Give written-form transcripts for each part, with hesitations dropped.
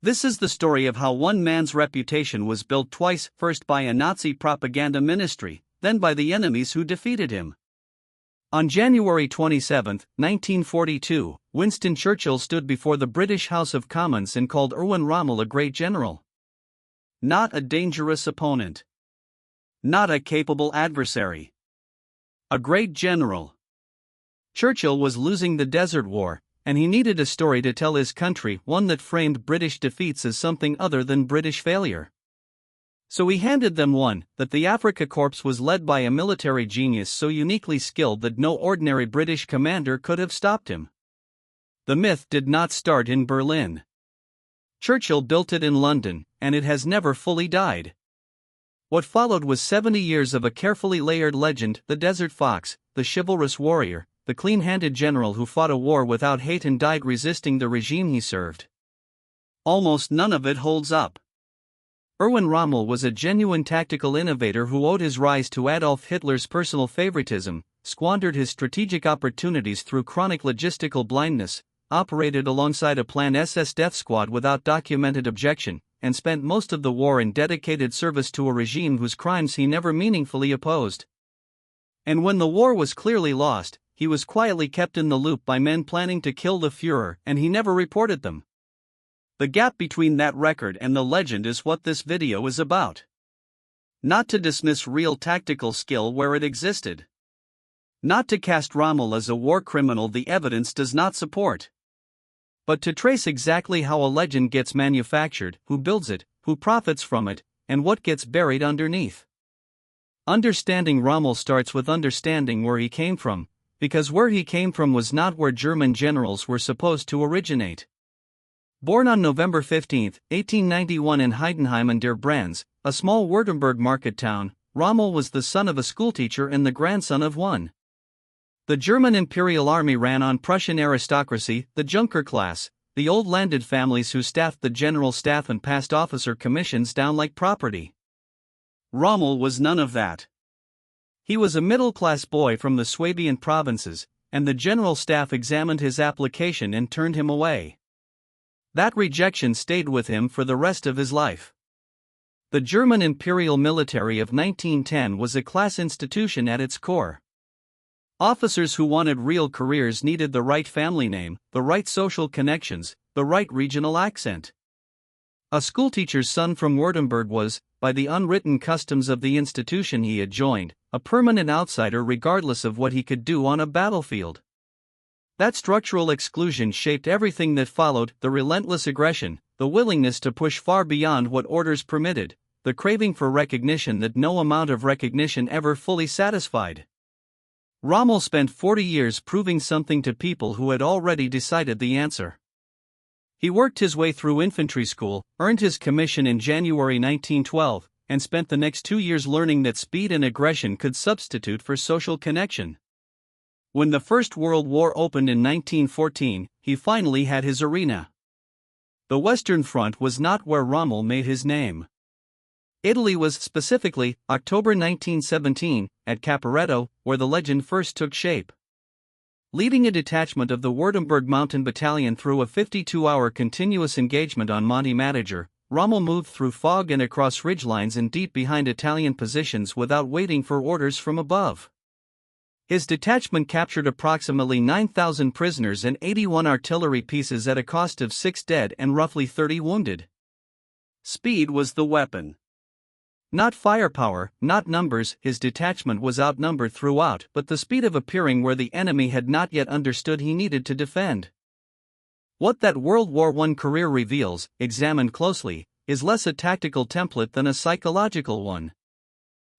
This is the story of how one man's reputation was built twice, first by a Nazi propaganda ministry, then by the enemies who defeated him. On January 27, 1942, Winston Churchill stood before the British House of Commons and called Erwin Rommel a great general. Not a dangerous opponent. Not a capable adversary. A great general. Churchill was losing the Desert War, and he needed a story to tell his country, one that framed British defeats as something other than British failure. So he handed them one, that the Afrika Korps was led by a military genius so uniquely skilled that no ordinary British commander could have stopped him. The myth did not start in Berlin. Churchill built it in London, and it has never fully died. What followed was 70 years of a carefully layered legend: the Desert Fox, the chivalrous warrior, the clean-handed general who fought a war without hate and died resisting the regime he served. Almost none of it holds up. Erwin Rommel was a genuine tactical innovator who owed his rise to Adolf Hitler's personal favoritism, squandered his strategic opportunities through chronic logistical blindness, operated alongside a planned SS death squad without documented objection, and spent most of the war in dedicated service to a regime whose crimes he never meaningfully opposed. And when the war was clearly lost, he was quietly kept in the loop by men planning to kill the Führer, and he never reported them. The gap between that record and the legend is what this video is about. Not to dismiss real tactical skill where it existed. Not to cast Rommel as a war criminal the evidence does not support. But to trace exactly how a legend gets manufactured, who builds it, who profits from it, and what gets buried underneath. Understanding Rommel starts with understanding where he came from, because where he came from was not where German generals were supposed to originate. Born on November 15, 1891 in Heidenheim an der Brands, a small Württemberg market town, Rommel was the son of a schoolteacher and the grandson of one. The German Imperial Army ran on Prussian aristocracy, the Junker class, the old landed families who staffed the general staff and passed officer commissions down like property. Rommel was none of that. He was a middle-class boy from the Swabian provinces, and the general staff examined his application and turned him away. That rejection stayed with him for the rest of his life. The German Imperial Military of 1910 was a class institution at its core. Officers who wanted real careers needed the right family name, the right social connections, the right regional accent. A schoolteacher's son from Württemberg was, by the unwritten customs of the institution he had joined, a permanent outsider regardless of what he could do on a battlefield. That structural exclusion shaped everything that followed: the relentless aggression, the willingness to push far beyond what orders permitted, the craving for recognition that no amount of recognition ever fully satisfied. Rommel spent 40 years proving something to people who had already decided the answer. He worked his way through infantry school, earned his commission in January 1912, and spent the next 2 years learning that speed and aggression could substitute for social connection. When the First World War opened in 1914, he finally had his arena. The Western Front was not where Rommel made his name. Italy was, specifically, October 1917, at Caporetto, where the legend first took shape. Leading a detachment of the Württemberg Mountain Battalion through a 52-hour continuous engagement on Monte Madiger, Rommel moved through fog and across ridgelines and deep behind Italian positions without waiting for orders from above. His detachment captured approximately 9,000 prisoners and 81 artillery pieces at a cost of 6 dead and roughly 30 wounded. Speed was the weapon. Not firepower, not numbers. His detachment was outnumbered throughout, but the speed of appearing where the enemy had not yet understood he needed to defend. What that World War I career reveals, examined closely, is less a tactical template than a psychological one.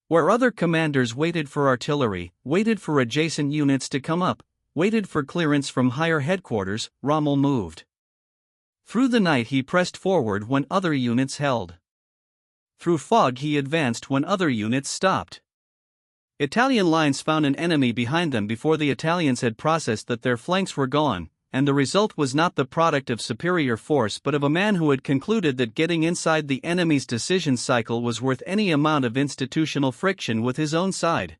Where other commanders waited for artillery, waited for adjacent units to come up, waited for clearance from higher headquarters, Rommel moved. Through the night he pressed forward when other units held. Through fog he advanced when other units stopped. Italian lines found an enemy behind them before the Italians had processed that their flanks were gone, and the result was not the product of superior force but of a man who had concluded that getting inside the enemy's decision cycle was worth any amount of institutional friction with his own side.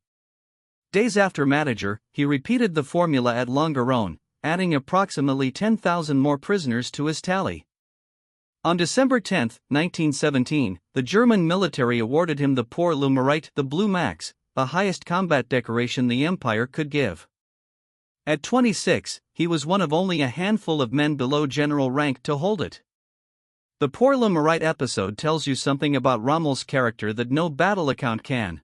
Days after Madiger, he repeated the formula at Longarone, adding approximately 10,000 more prisoners to his tally. On December 10, 1917, the German military awarded him the Pour le Mérite, the Blue Max, the highest combat decoration the Empire could give. At 26, he was one of only a handful of men below general rank to hold it. The Pour le Mérite episode tells you something about Rommel's character that no battle account can.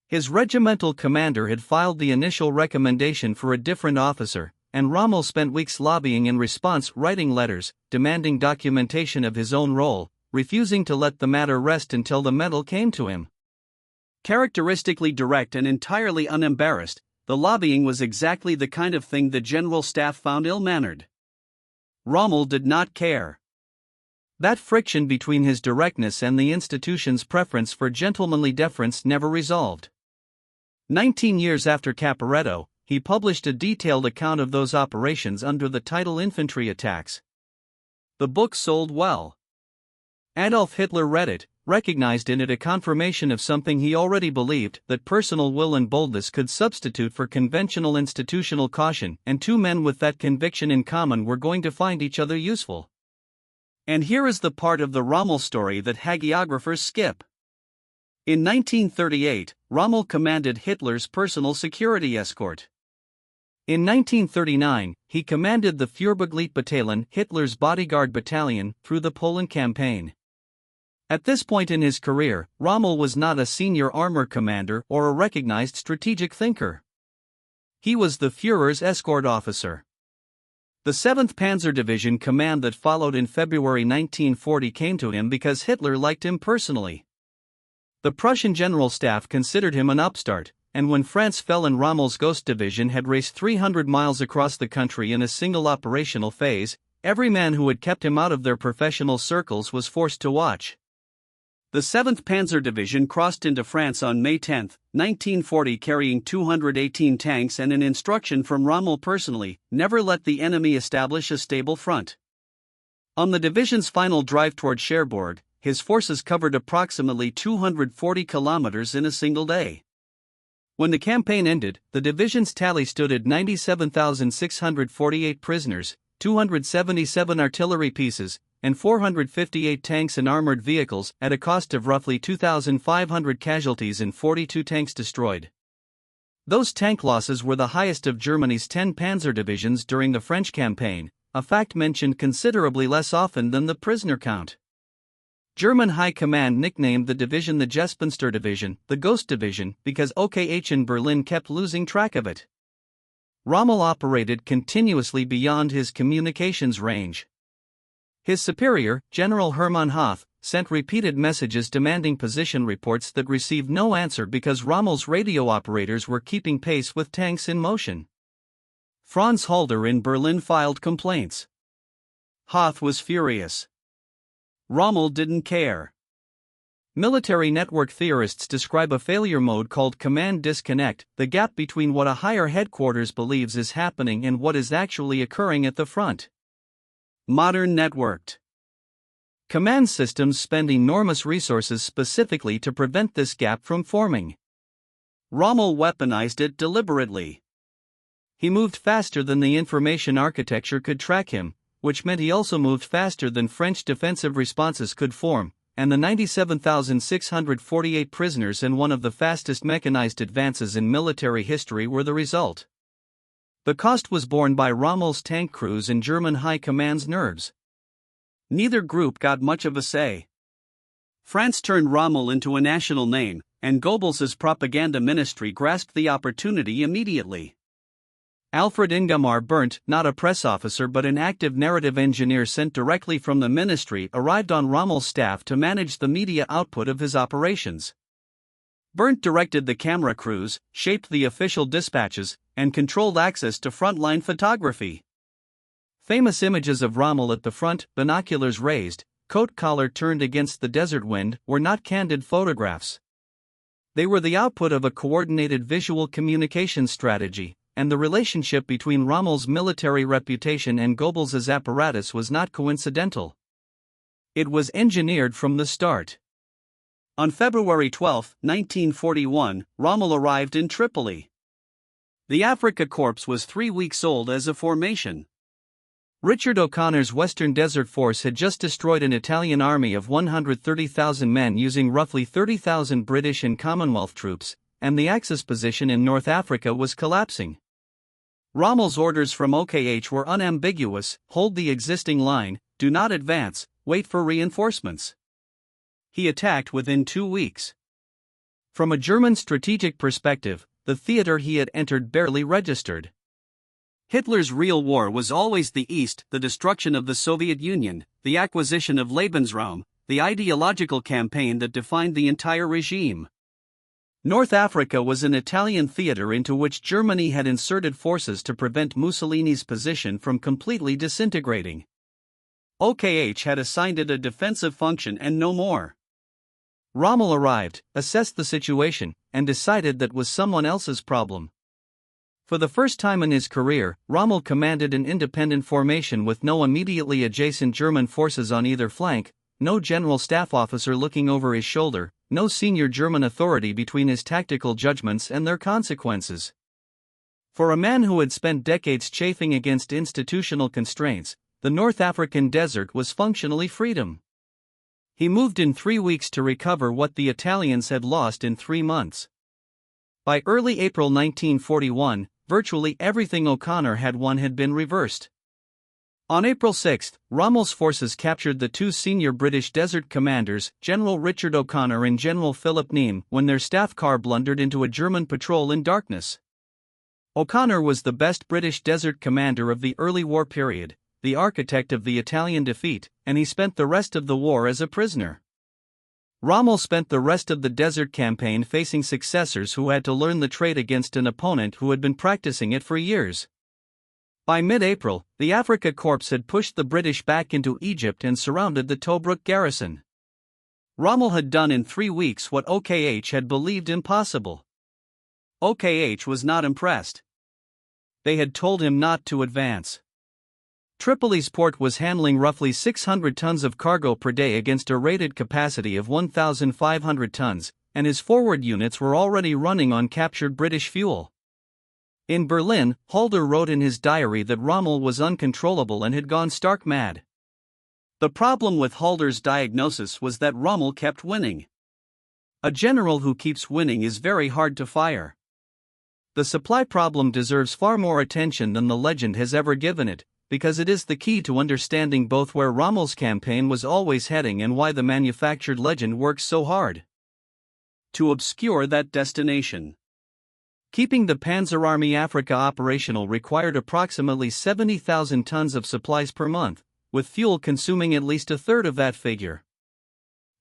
His regimental commander had filed the initial recommendation for a different officer, and Rommel spent weeks lobbying in response, writing letters, demanding documentation of his own role, refusing to let the matter rest until the medal came to him. Characteristically direct and entirely unembarrassed, the lobbying was exactly the kind of thing the general staff found ill-mannered. Rommel did not care. That friction between his directness and the institution's preference for gentlemanly deference never resolved. 19 years after Caporetto, he published a detailed account of those operations under the title Infantry Attacks. The book sold well. Adolf Hitler read it, recognized in it a confirmation of something he already believed, that personal will and boldness could substitute for conventional institutional caution, and two men with that conviction in common were going to find each other useful. And here is the part of the Rommel story that hagiographers skip. In 1938, Rommel commanded Hitler's personal security escort. In 1939, he commanded the Führerbegleitbataillon, Hitler's bodyguard battalion, through the Poland campaign. At this point in his career, Rommel was not a senior armor commander or a recognized strategic thinker. He was the Führer's escort officer. The 7th Panzer Division command that followed in February 1940 came to him because Hitler liked him personally. The Prussian General Staff considered him an upstart, and when France fell and Rommel's Ghost Division had raced 300 miles across the country in a single operational phase, every man who had kept him out of their professional circles was forced to watch. The 7th Panzer Division crossed into France on May 10, 1940, carrying 218 tanks and an instruction from Rommel personally: never let the enemy establish a stable front. On the division's final drive toward Cherbourg, his forces covered approximately 240 kilometers in a single day. When the campaign ended, the division's tally stood at 97,648 prisoners, 277 artillery pieces, and 458 tanks and armored vehicles, at a cost of roughly 2,500 casualties and 42 tanks destroyed. Those tank losses were the highest of Germany's 10 panzer divisions during the French campaign, a fact mentioned considerably less often than the prisoner count. German High Command nicknamed the division the Gespenster Division, the Ghost Division, because OKH in Berlin kept losing track of it. Rommel operated continuously beyond his communications range. His superior, General Hermann Hoth, sent repeated messages demanding position reports that received no answer because Rommel's radio operators were keeping pace with tanks in motion. Franz Halder in Berlin filed complaints. Hoth was furious. Rommel didn't care. Military network theorists describe a failure mode called command disconnect, the gap between what a higher headquarters believes is happening and what is actually occurring at the front. Modern networked command systems spend enormous resources specifically to prevent this gap from forming. Rommel weaponized it deliberately. He moved faster than the information architecture could track him, which meant he also moved faster than French defensive responses could form, and the 97,648 prisoners and one of the fastest mechanized advances in military history were the result. The cost was borne by Rommel's tank crews and German High Command's nerves. Neither group got much of a say. France turned Rommel into a national name, and Goebbels's propaganda ministry grasped the opportunity immediately. Alfred Ingamar Berndt, not a press officer but an active narrative engineer sent directly from the ministry, arrived on Rommel's staff to manage the media output of his operations. Berndt directed the camera crews, shaped the official dispatches, and controlled access to frontline photography. Famous images of Rommel at the front, binoculars raised, coat collar turned against the desert wind, were not candid photographs. They were the output of a coordinated visual communication strategy, and the relationship between Rommel's military reputation and Goebbels's apparatus was not coincidental. It was engineered from the start. On February 12, 1941, Rommel arrived in Tripoli. The Afrika Korps was 3 weeks old as a formation. Richard O'Connor's Western Desert Force had just destroyed an Italian army of 130,000 men using roughly 30,000 British and Commonwealth troops, and the Axis position in North Africa was collapsing. Rommel's orders from OKH were unambiguous: hold the existing line, do not advance, wait for reinforcements. He attacked within 2 weeks. From a German strategic perspective, the theater he had entered barely registered. Hitler's real war was always the East, the destruction of the Soviet Union, the acquisition of Lebensraum, the ideological campaign that defined the entire regime. North Africa was an Italian theater into which Germany had inserted forces to prevent Mussolini's position from completely disintegrating. OKH had assigned it a defensive function and no more. Rommel arrived, assessed the situation, and decided that was someone else's problem. For the first time in his career, Rommel commanded an independent formation with no immediately adjacent German forces on either flank, no general staff officer looking over his shoulder, no senior German authority between his tactical judgments and their consequences. For a man who had spent decades chafing against institutional constraints, the North African desert was functionally freedom. He moved in 3 weeks to recover what the Italians had lost in 3 months. By early April 1941, virtually everything O'Connor had won had been reversed. On April 6, Rommel's forces captured the 2 senior British desert commanders, General Richard O'Connor and General Philip Neame, when their staff car blundered into a German patrol in darkness. O'Connor was the best British desert commander of the early war period, the architect of the Italian defeat, and he spent the rest of the war as a prisoner. Rommel spent the rest of the desert campaign facing successors who had to learn the trade against an opponent who had been practicing it for years. By mid-April, the Afrika Korps had pushed the British back into Egypt and surrounded the Tobruk garrison. Rommel had done in 3 weeks what OKH had believed impossible. OKH was not impressed. They had told him not to advance. Tripoli's port was handling roughly 600 tons of cargo per day against a rated capacity of 1,500 tons, and his forward units were already running on captured British fuel. In Berlin, Halder wrote in his diary that Rommel was uncontrollable and had gone stark mad. The problem with Halder's diagnosis was that Rommel kept winning. A general who keeps winning is very hard to fire. The supply problem deserves far more attention than the legend has ever given it, because it is the key to understanding both where Rommel's campaign was always heading and why the manufactured legend works so hard to obscure that destination. Keeping the Panzer Army Africa operational required approximately 70,000 tons of supplies per month, with fuel consuming at least a third of that figure.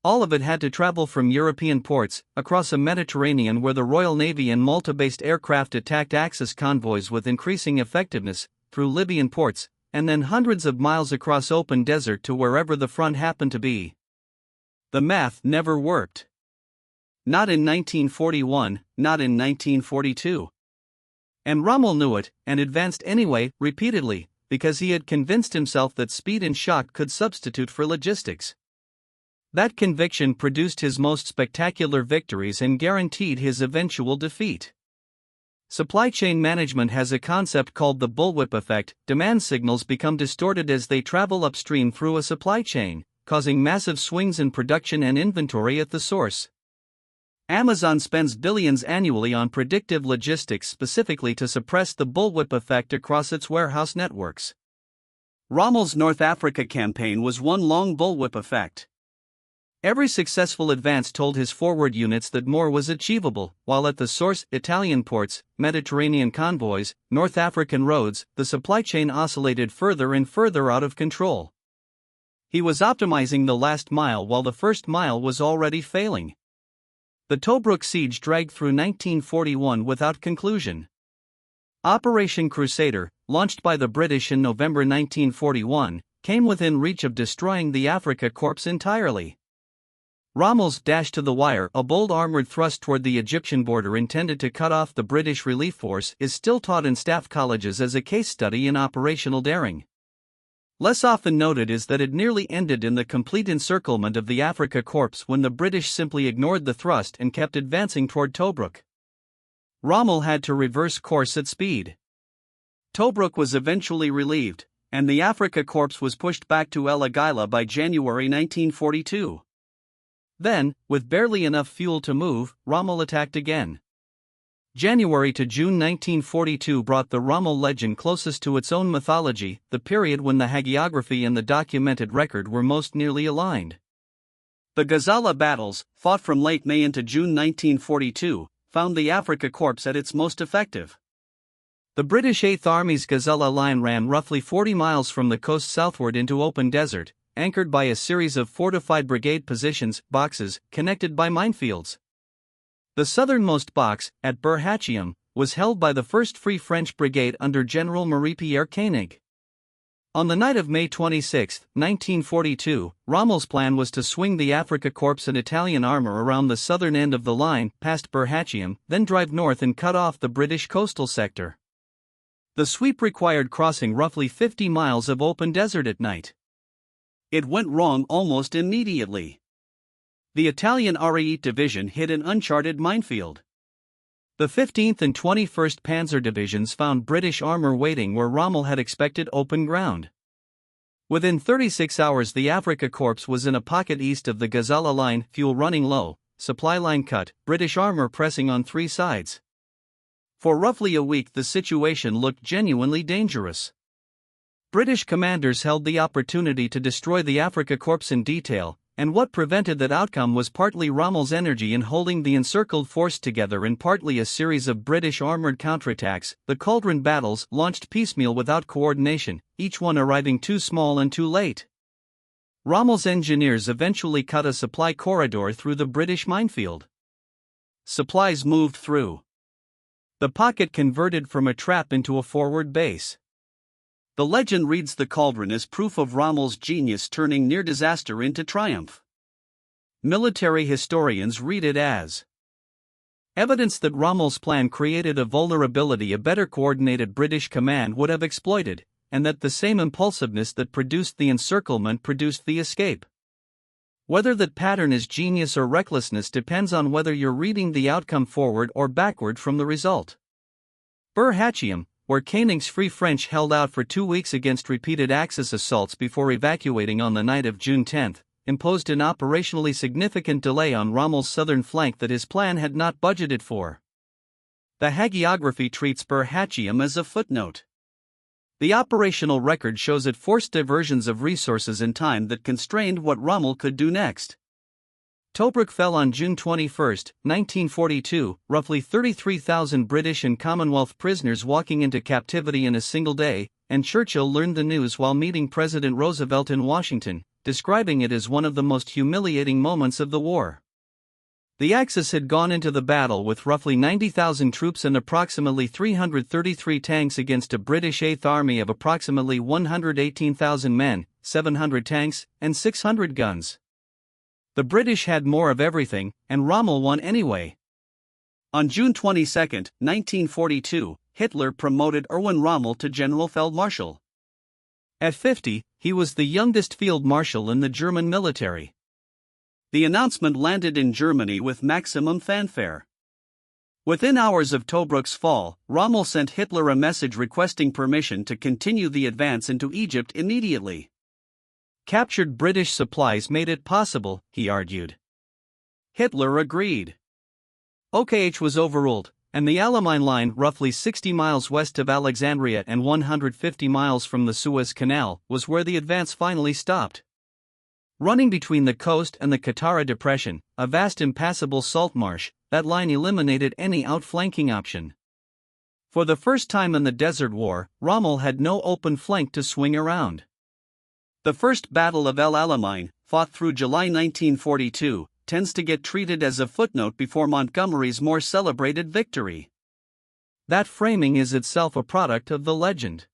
All of it had to travel from European ports, across a Mediterranean where the Royal Navy and Malta-based aircraft attacked Axis convoys with increasing effectiveness, through Libyan ports, and then hundreds of miles across open desert to wherever the front happened to be. The math never worked. Not in 1941, not in 1942. And Rommel knew it, and advanced anyway, repeatedly, because he had convinced himself that speed and shock could substitute for logistics. That conviction produced his most spectacular victories and guaranteed his eventual defeat. Supply chain management has a concept called the bullwhip effect. Demand signals become distorted as they travel upstream through a supply chain, causing massive swings in production and inventory at the source. Amazon spends billions annually on predictive logistics specifically to suppress the bullwhip effect across its warehouse networks. Rommel's North Africa campaign was one long bullwhip effect. Every successful advance told his forward units that more was achievable, while at the source, Italian ports, Mediterranean convoys, North African roads, the supply chain oscillated further and further out of control. He was optimizing the last mile while the first mile was already failing. The Tobruk siege dragged through 1941 without conclusion. Operation Crusader, launched by the British in November 1941, came within reach of destroying the Afrika Korps entirely. Rommel's dash to the wire, a bold armored thrust toward the Egyptian border intended to cut off the British relief force, is still taught in staff colleges as a case study in operational daring. Less often noted is that it nearly ended in the complete encirclement of the Afrika Korps when the British simply ignored the thrust and kept advancing toward Tobruk. Rommel had to reverse course at speed. Tobruk was eventually relieved, and the Afrika Korps was pushed back to El Agheila by January 1942. Then, with barely enough fuel to move, Rommel attacked again. January to June 1942 brought the Rommel legend closest to its own mythology, the period when the hagiography and the documented record were most nearly aligned. The Gazala battles, fought from late May into June 1942, found the Afrika Korps at its most effective. The British 8th Army's Gazala line ran roughly 40 miles from the coast southward into open desert, anchored by a series of fortified brigade positions, boxes, connected by minefields. The southernmost box, at Bir Hachiam, was held by the 1st Free French Brigade under General Marie-Pierre Koenig. On the night of May 26, 1942, Rommel's plan was to swing the Afrika Korps and Italian armor around the southern end of the line, past Bir Hachiam, then drive north and cut off the British coastal sector. The sweep required crossing roughly 50 miles of open desert at night. It went wrong almost immediately. The Italian Ariete Division hit an uncharted minefield. The 15th and 21st Panzer Divisions found British armor waiting where Rommel had expected open ground. Within 36 hours the Afrika Korps was in a pocket east of the Gazala line, fuel running low, supply line cut, British armor pressing on three sides. For roughly a week the situation looked genuinely dangerous. British commanders held the opportunity to destroy the Afrika Korps in detail, and what prevented that outcome was partly Rommel's energy in holding the encircled force together and partly a series of British armored counterattacks, the Cauldron battles, launched piecemeal without coordination, each one arriving too small and too late. Rommel's engineers eventually cut a supply corridor through the British minefield. Supplies moved through. The pocket converted from a trap into a forward base. The legend reads the Cauldron as proof of Rommel's genius turning near disaster into triumph. Military historians read it as evidence that Rommel's plan created a vulnerability a better coordinated British command would have exploited, and that the same impulsiveness that produced the encirclement produced the escape. Whether that pattern is genius or recklessness depends on whether you're reading the outcome forward or backward from the result. Bir Hachiam, where Koenig's Free French held out for 2 weeks against repeated Axis assaults before evacuating on the night of June 10, imposed an operationally significant delay on Rommel's southern flank that his plan had not budgeted for. The hagiography treats Bir Hachiam as a footnote. The operational record shows it forced diversions of resources and time that constrained what Rommel could do next. Tobruk fell on June 21, 1942, roughly 33,000 British and Commonwealth prisoners walking into captivity in a single day, and Churchill learned the news while meeting President Roosevelt in Washington, describing it as one of the most humiliating moments of the war. The Axis had gone into the battle with roughly 90,000 troops and approximately 333 tanks against a British 8th Army of approximately 118,000 men, 700 tanks, and 600 guns. The British had more of everything, and Rommel won anyway. On June 22, 1942, Hitler promoted Erwin Rommel to Generalfeldmarschall. At 50, he was the youngest field marshal in the German military. The announcement landed in Germany with maximum fanfare. Within hours of Tobruk's fall, Rommel sent Hitler a message requesting permission to continue the advance into Egypt immediately. Captured British supplies made it possible, he argued. Hitler agreed. OKH was overruled, and the Alamein line, roughly 60 miles west of Alexandria and 150 miles from the Suez Canal, was where the advance finally stopped. Running between the coast and the Qattara Depression, a vast impassable salt marsh, that line eliminated any outflanking option. For the first time in the Desert War, Rommel had no open flank to swing around. The First Battle of El Alamein, fought through July 1942, tends to get treated as a footnote before Montgomery's more celebrated victory. That framing is itself a product of the legend.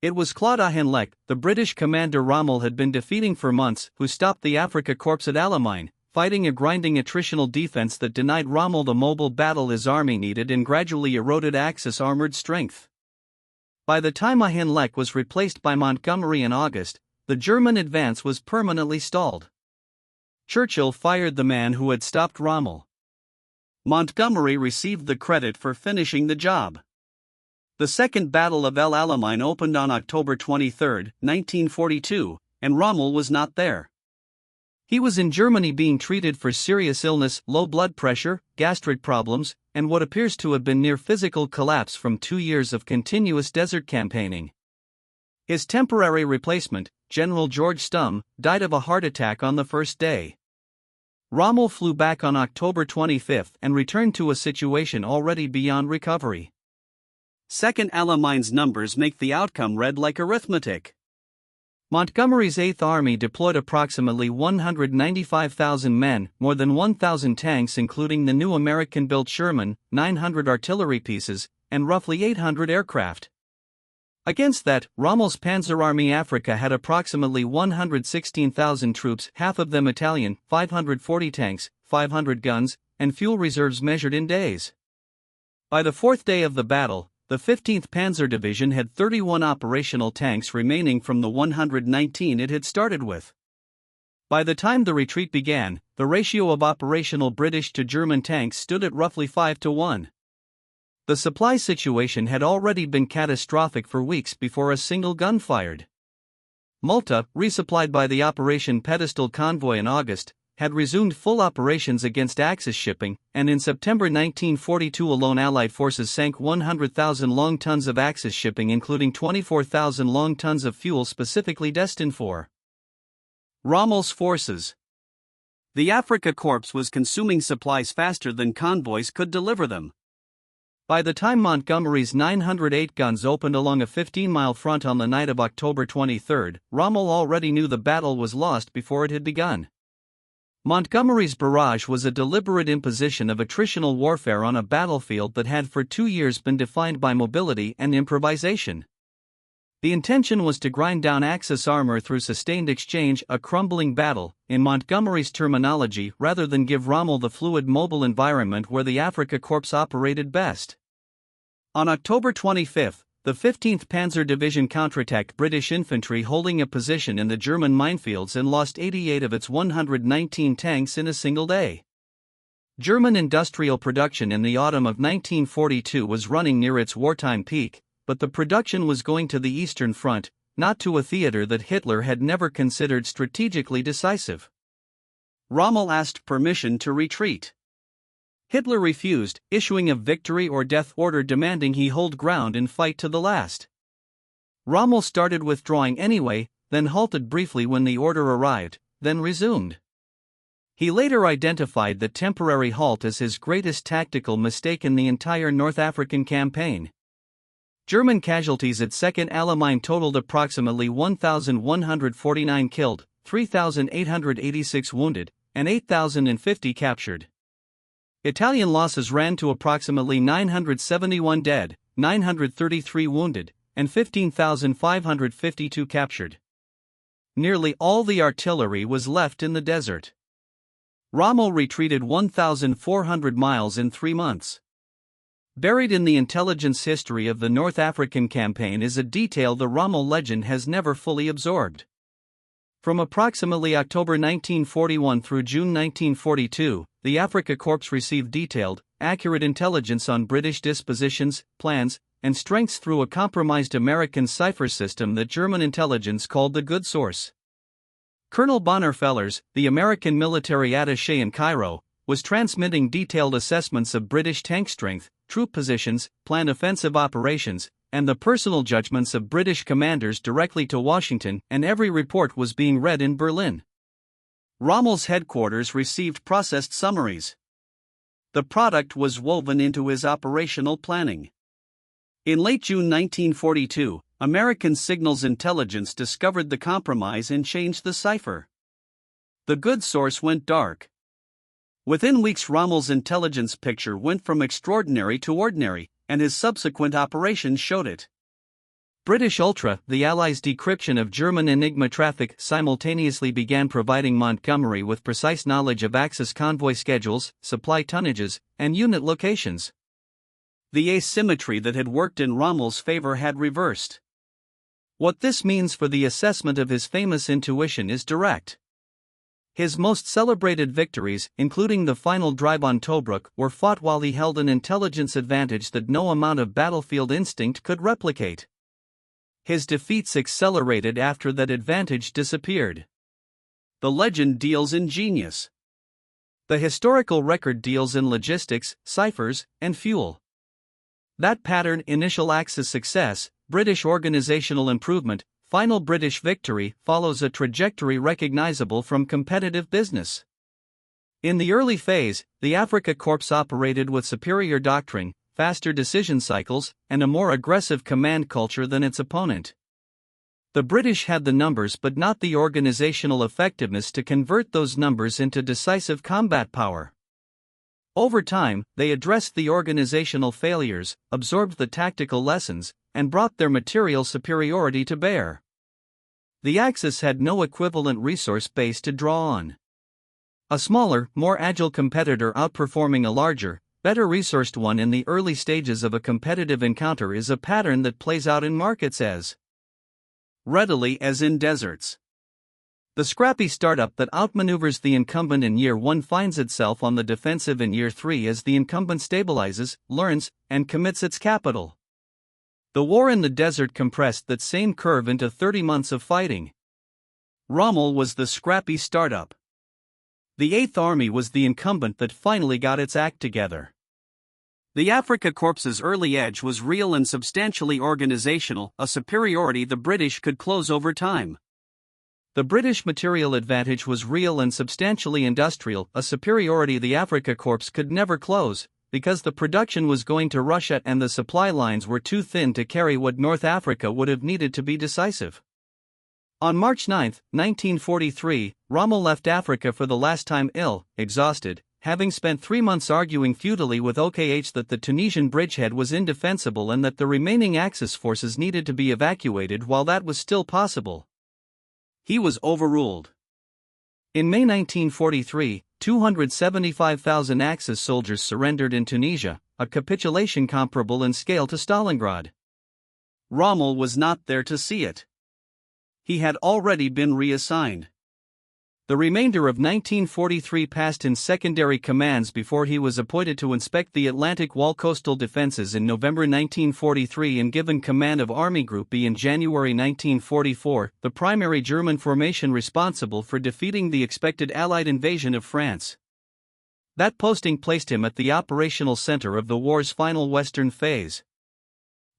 It was Claude Auchinleck, the British commander Rommel had been defeating for months, who stopped the Afrika Korps at Alamein, fighting a grinding attritional defense that denied Rommel the mobile battle his army needed and gradually eroded Axis armored strength. By the time Auchinleck was replaced by Montgomery in August, the German advance was permanently stalled. Churchill fired the man who had stopped Rommel. Montgomery received the credit for finishing the job. The Second Battle of El Alamein opened on October 23, 1942, and Rommel was not there. He was in Germany being treated for serious illness, low blood pressure, gastric problems, and what appears to have been near physical collapse from 2 years of continuous desert campaigning. His temporary replacement, General George Stumm, died of a heart attack on the first day. Rommel flew back on October 25 and returned to a situation already beyond recovery. Second Alamein's numbers make the outcome read like arithmetic. Montgomery's 8th Army deployed approximately 195,000 men, more than 1,000 tanks including the new American-built Sherman, 900 artillery pieces, and roughly 800 aircraft. Against that, Rommel's Panzer Army Africa had approximately 116,000 troops, half of them Italian, 540 tanks, 500 guns, and fuel reserves measured in days. By the fourth day of the battle, the 15th Panzer Division had 31 operational tanks remaining from the 119 it had started with. By the time the retreat began, the ratio of operational British to German tanks stood at roughly 5-1. The supply situation had already been catastrophic for weeks before a single gun fired. Malta, resupplied by the Operation Pedestal convoy in August, had resumed full operations against Axis shipping, and in September 1942 alone Allied forces sank 100,000 long tons of Axis shipping, including 24,000 long tons of fuel specifically destined for Rommel's forces. The Afrika Korps was consuming supplies faster than convoys could deliver them. By the time Montgomery's 908 guns opened along a 15-mile front on the night of October 23, Rommel already knew the battle was lost before it had begun. Montgomery's barrage was a deliberate imposition of attritional warfare on a battlefield that had for 2 years been defined by mobility and improvisation. The intention was to grind down Axis armor through sustained exchange, a crumbling battle, in Montgomery's terminology, rather than give Rommel the fluid mobile environment where the Afrika Korps operated best. On October 25, the 15th Panzer Division counterattacked British infantry holding a position in the German minefields and lost 88 of its 119 tanks in a single day. German industrial production in the autumn of 1942 was running near its wartime peak, but the production was going to the Eastern Front, not to a theater that Hitler had never considered strategically decisive. Rommel asked permission to retreat. Hitler refused, issuing a victory or death order demanding he hold ground and fight to the last. Rommel started withdrawing anyway, then halted briefly when the order arrived, then resumed. He later identified the temporary halt as his greatest tactical mistake in the entire North African campaign. German casualties at Second Alamein totaled approximately 1,149 killed, 3,886 wounded, and 8,050 captured. Italian losses ran to approximately 971 dead, 933 wounded, and 15,552 captured. Nearly all the artillery was left in the desert. Rommel retreated 1,400 miles in 3 months. Buried in the intelligence history of the North African campaign is a detail the Rommel legend has never fully absorbed. From approximately October 1941 through June 1942, the Afrika Korps received detailed, accurate intelligence on British dispositions, plans, and strengths through a compromised American cipher system that German intelligence called the Good Source. Colonel Bonner Fellers, the American military attaché in Cairo, was transmitting detailed assessments of British tank strength, troop positions, planned offensive operations, and the personal judgments of British commanders directly to Washington, and every report was being read in Berlin. Rommel's headquarters received processed summaries. The product was woven into his operational planning. In late June 1942, American signals intelligence discovered the compromise and changed the cipher. The Good Source went dark. Within weeks, Rommel's intelligence picture went from extraordinary to ordinary, and his subsequent operations showed it. British Ultra, the Allies' decryption of German Enigma traffic, simultaneously began providing Montgomery with precise knowledge of Axis convoy schedules, supply tonnages, and unit locations. The asymmetry that had worked in Rommel's favor had reversed. What this means for the assessment of his famous intuition is direct. His most celebrated victories, including the final drive on Tobruk, were fought while he held an intelligence advantage that no amount of battlefield instinct could replicate. His defeats accelerated after that advantage disappeared. The legend deals in genius. The historical record deals in logistics, ciphers, and fuel. That pattern: initial Axis success, British organizational improvement, final British victory, follows a trajectory recognizable from competitive business. In the early phase, the Afrika Korps operated with superior doctrine, faster decision cycles, and a more aggressive command culture than its opponent. The British had the numbers but not the organizational effectiveness to convert those numbers into decisive combat power. Over time, they addressed the organizational failures, absorbed the tactical lessons, and brought their material superiority to bear. The Axis had no equivalent resource base to draw on. A smaller, more agile competitor outperforming a larger, better resourced one in the early stages of a competitive encounter is a pattern that plays out in markets as readily as in deserts. The scrappy startup that outmaneuvers the incumbent in year 1 finds itself on the defensive in year 3 as the incumbent stabilizes, learns, and commits its capital. The war in the desert compressed that same curve into 30 months of fighting. Rommel was the scrappy startup. The 8th Army was the incumbent that finally got its act together. The Afrika Korps's early edge was real and substantially organizational, a superiority the British could close over time. The British material advantage was real and substantially industrial, a superiority the Afrika Korps could never close, because the production was going to Russia and the supply lines were too thin to carry what North Africa would have needed to be decisive. On March 9, 1943, Rommel left Africa for the last time ill, exhausted, having spent 3 months arguing futilely with OKH that the Tunisian bridgehead was indefensible and that the remaining Axis forces needed to be evacuated while that was still possible. He was overruled. In May 1943, 275,000 Axis soldiers surrendered in Tunisia, a capitulation comparable in scale to Stalingrad. Rommel was not there to see it. He had already been reassigned. The remainder of 1943 passed in secondary commands before he was appointed to inspect the Atlantic Wall coastal defenses in November 1943 and given command of Army Group B in January 1944, the primary German formation responsible for defeating the expected Allied invasion of France. That posting placed him at the operational center of the war's final western phase.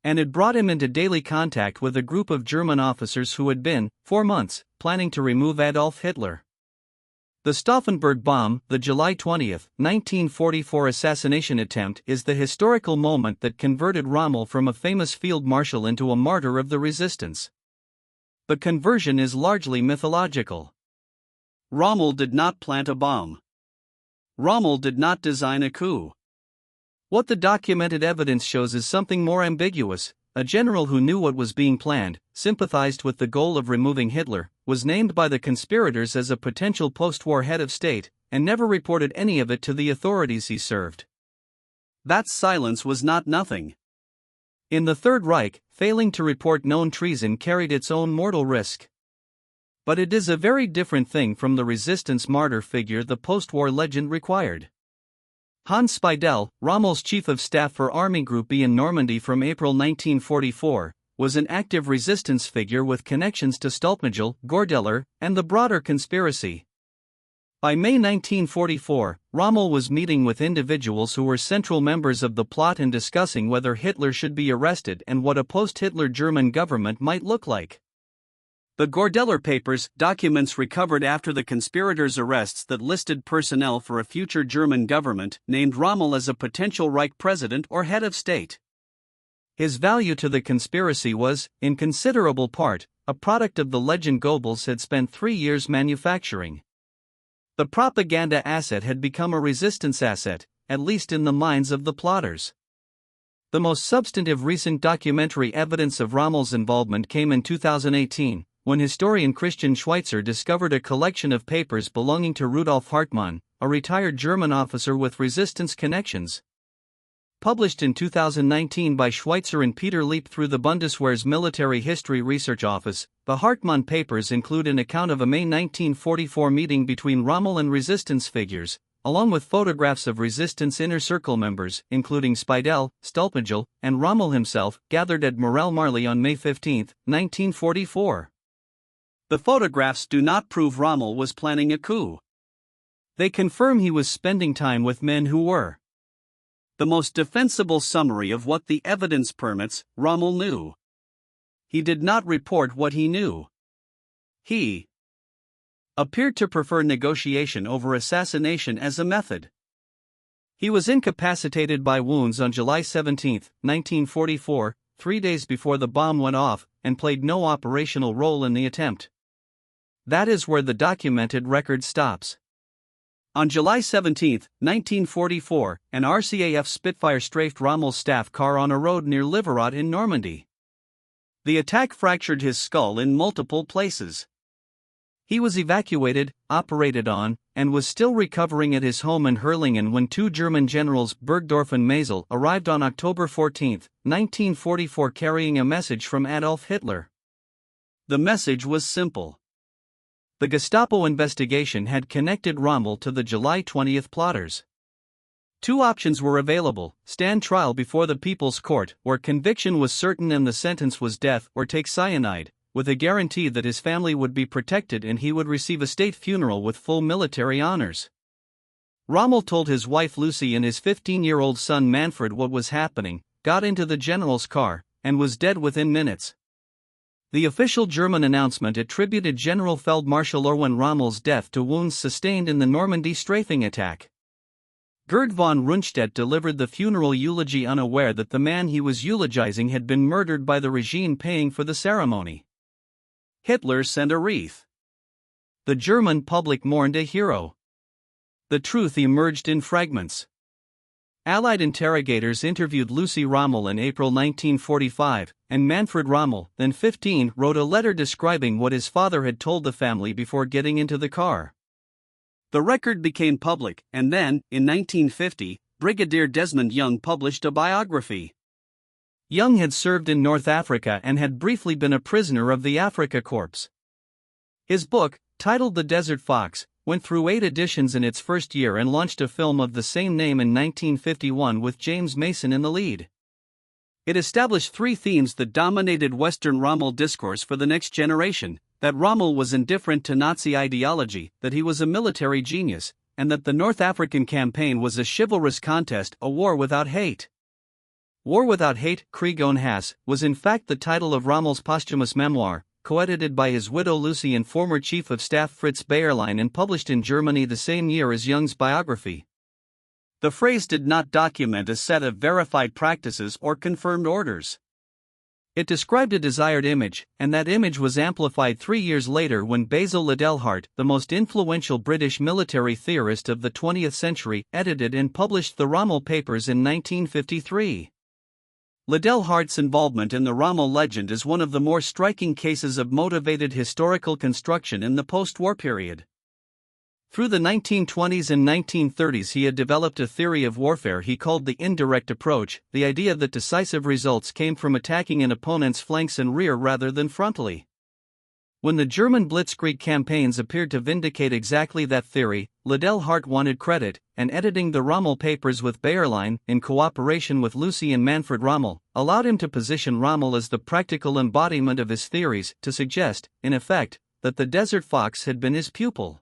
And it brought him into daily contact with a group of German officers who had been, for months, planning to remove Adolf Hitler. The Stauffenberg bomb, the July 20, 1944 assassination attempt, is the historical moment that converted Rommel from a famous field marshal into a martyr of the resistance. The conversion is largely mythological. Rommel did not plant a bomb. Rommel did not design a coup. What the documented evidence shows is something more ambiguous. A general who knew what was being planned, sympathized with the goal of removing Hitler, was named by the conspirators as a potential post-war head of state, and never reported any of it to the authorities he served. That silence was not nothing. In the Third Reich, failing to report known treason carried its own mortal risk. But it is a very different thing from the resistance martyr figure the post-war legend required. Hans Speidel, Rommel's chief of staff for Army Group B in Normandy from April 1944, was an active resistance figure with connections to Stulpnagel, Gordeler, and the broader conspiracy. By May 1944, Rommel was meeting with individuals who were central members of the plot and discussing whether Hitler should be arrested and what a post-Hitler German government might look like. The Gordeler papers, documents recovered after the conspirators' arrests that listed personnel for a future German government, named Rommel as a potential Reich president or head of state. His value to the conspiracy was, in considerable part, a product of the legend Goebbels had spent 3 years manufacturing. The propaganda asset had become a resistance asset, at least in the minds of the plotters. The most substantive recent documentary evidence of Rommel's involvement came in 2018. When historian Christian Schweitzer discovered a collection of papers belonging to Rudolf Hartmann, a retired German officer with resistance connections. published in 2019 by Schweitzer and Peter Leip through the Bundeswehr's Military History Research Office. The Hartmann papers include an account of a May 1944 meeting between Rommel and resistance figures, along with photographs of resistance inner circle members, including Speidel, Stulpagel, and Rommel himself, gathered at Morel Marly on May 15, 1944. The photographs do not prove Rommel was planning a coup. They confirm he was spending time with men who were. The most defensible summary of what the evidence permits, Rommel knew. He did not report what he knew. He appeared to prefer negotiation over assassination as a method. He was incapacitated by wounds on July 17, 1944, 3 days before the bomb went off, and played no operational role in the attempt. That is where the documented record stops. On July 17, 1944, an RCAF Spitfire strafed Rommel's staff car on a road near Livarot in Normandy. The attack fractured his skull in multiple places. He was evacuated, operated on, and was still recovering at his home in Herlingen when two German generals, Bergdorf and Mazel, arrived on October 14, 1944, carrying a message from Adolf Hitler. The message was simple. The Gestapo investigation had connected Rommel to the July 20 plotters. Two options were available: stand trial before the People's Court, where conviction was certain and the sentence was death, or take cyanide, with a guarantee that his family would be protected and he would receive a state funeral with full military honors. Rommel told his wife Lucy and his 15-year-old son Manfred what was happening, got into the general's car, and was dead within minutes. The official German announcement attributed General Feldmarschall Erwin Rommel's death to wounds sustained in the Normandy strafing attack. Gerd von Rundstedt delivered the funeral eulogy unaware that the man he was eulogizing had been murdered by the regime paying for the ceremony. Hitler sent a wreath. The German public mourned a hero. The truth emerged in fragments. Allied interrogators interviewed Lucy Rommel in April 1945, and Manfred Rommel, then 15, wrote a letter describing what his father had told the family before getting into the car. The record became public, and then, in 1950, Brigadier Desmond Young published a biography. Young had served in North Africa and had briefly been a prisoner of the Afrika Korps. His book, titled The Desert Fox, went through 8 editions in its first year and launched a film of the same name in 1951 with James Mason in the lead. It established 3 themes that dominated Western Rommel discourse for the next generation: that Rommel was indifferent to Nazi ideology, that he was a military genius, and that the North African campaign was a chivalrous contest, a war without hate. War Without Hate, Krieg ohne Hass, was in fact the title of Rommel's posthumous memoir, co-edited by his widow Lucy and former Chief of Staff Fritz Bayerlein and published in Germany the same year as Young's biography. The phrase did not document a set of verified practices or confirmed orders. It described a desired image, and that image was amplified 3 years later when Basil Liddell-Hart, the most influential British military theorist of the 20th century, edited and published the Rommel Papers in 1953. Liddell-Hart's involvement in the Rommel legend is one of the more striking cases of motivated historical construction in the post-war period. Through the 1920s and 1930s he had developed a theory of warfare he called the indirect approach, the idea that decisive results came from attacking an opponent's flanks and rear rather than frontally. When the German Blitzkrieg campaigns appeared to vindicate exactly that theory, Liddell-Hart wanted credit, and editing the Rommel Papers with Bayerlein, in cooperation with Lucy and Manfred Rommel, allowed him to position Rommel as the practical embodiment of his theories, to suggest, in effect, that the Desert Fox had been his pupil.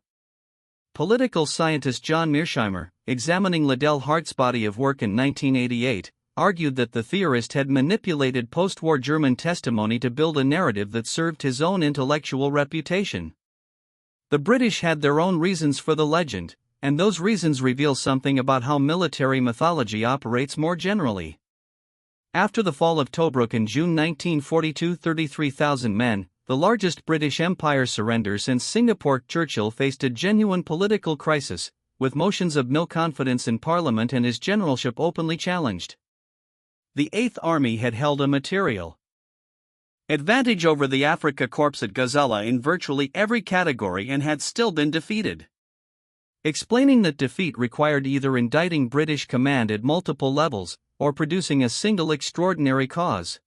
Political scientist John Mearsheimer, examining Liddell-Hart's body of work in 1988, argued that the theorist had manipulated post-war German testimony to build a narrative that served his own intellectual reputation. The British had their own reasons for the legend, and those reasons reveal something about how military mythology operates more generally. After the fall of Tobruk in June 1942, 33,000 men, the largest British Empire surrender since Singapore, Churchill faced a genuine political crisis, with motions of no confidence in Parliament and his generalship openly challenged. The 8th Army had held a material advantage over the Afrika Korps at Gazala in virtually every category and had still been defeated. Explaining that defeat required either indicting British command at multiple levels, or producing a single extraordinary cause.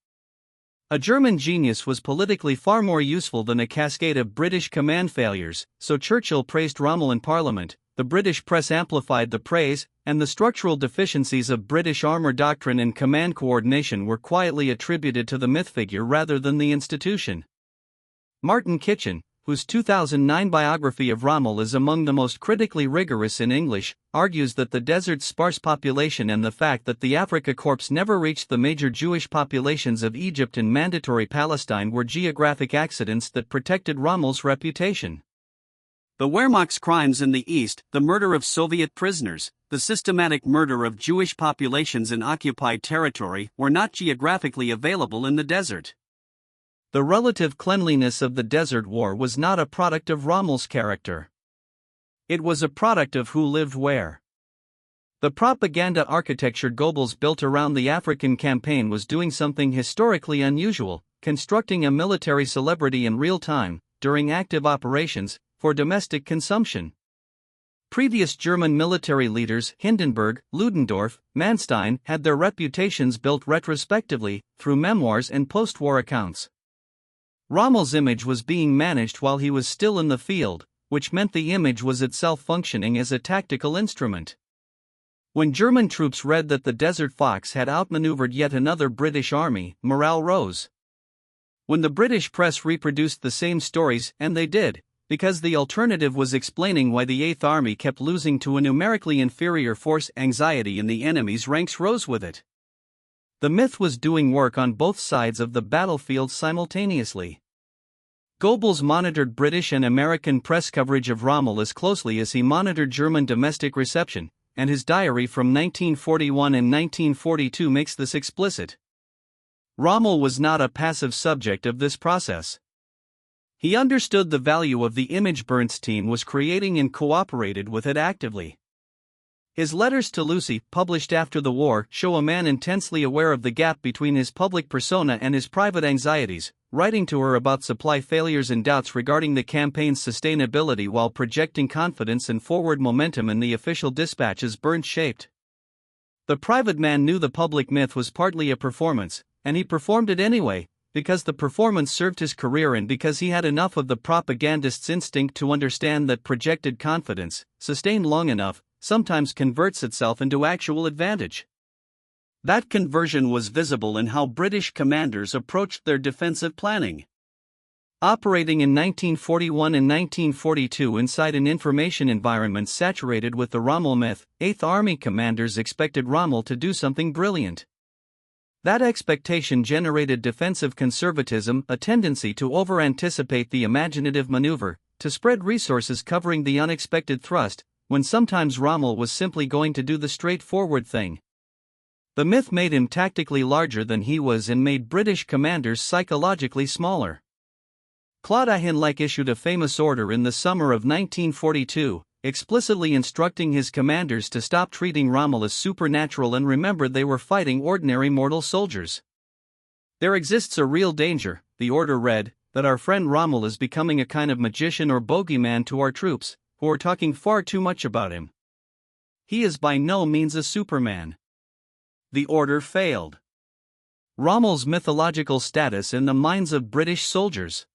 A German genius was politically far more useful than a cascade of British command failures, so Churchill praised Rommel in Parliament, the British press amplified the praise, and the structural deficiencies of British armour doctrine and command coordination were quietly attributed to the myth figure rather than the institution. Martin Kitchen, whose 2009 biography of Rommel is among the most critically rigorous in English, argues that the desert's sparse population and the fact that the Afrika Korps never reached the major Jewish populations of Egypt and Mandatory Palestine were geographic accidents that protected Rommel's reputation. The Wehrmacht's crimes in the East, the murder of Soviet prisoners, the systematic murder of Jewish populations in occupied territory, were not geographically available in the desert. The relative cleanliness of the Desert War was not a product of Rommel's character. It was a product of who lived where. The propaganda architecture Goebbels built around the African campaign was doing something historically unusual, constructing a military celebrity in real time, during active operations, for domestic consumption. Previous German military leaders Hindenburg, Ludendorff, Manstein had their reputations built retrospectively, through memoirs and post-war accounts. Rommel's image was being managed while he was still in the field, which meant the image was itself functioning as a tactical instrument. When German troops read that the Desert Fox had outmaneuvered yet another British army, morale rose. When the British press reproduced the same stories, and they did, because the alternative was explaining why the Eighth Army kept losing to a numerically inferior force, anxiety in the enemy's ranks rose with it. The myth was doing work on both sides of the battlefield simultaneously. Goebbels monitored British and American press coverage of Rommel as closely as he monitored German domestic reception, and his diary from 1941 and 1942 makes this explicit. Rommel was not a passive subject of this process. He understood the value of the image Bernstein was creating and cooperated with it actively. His letters to Lucy, published after the war, show a man intensely aware of the gap between his public persona and his private anxieties, writing to her about supply failures and doubts regarding the campaign's sustainability while projecting confidence and forward momentum in the official dispatches Berndt shaped. The private man knew the public myth was partly a performance, and he performed it anyway, because the performance served his career and because he had enough of the propagandist's instinct to understand that projected confidence, sustained long enough, sometimes converts itself into actual advantage. That conversion was visible in how British commanders approached their defensive planning. Operating in 1941 and 1942 inside an information environment saturated with the Rommel myth, Eighth Army commanders expected Rommel to do something brilliant. That expectation generated defensive conservatism, a tendency to over-anticipate the imaginative maneuver, to spread resources covering the unexpected thrust, when sometimes Rommel was simply going to do the straightforward thing. The myth made him tactically larger than he was and made British commanders psychologically smaller. Claude Ahin-like issued a famous order in the summer of 1942, explicitly instructing his commanders to stop treating Rommel as supernatural and remember they were fighting ordinary mortal soldiers. There exists a real danger, the order read, that our friend Rommel is becoming a kind of magician or bogeyman to our troops, who are talking far too much about him. He is by no means a superman. The order failed. Rommel's mythological status in the minds of British soldiers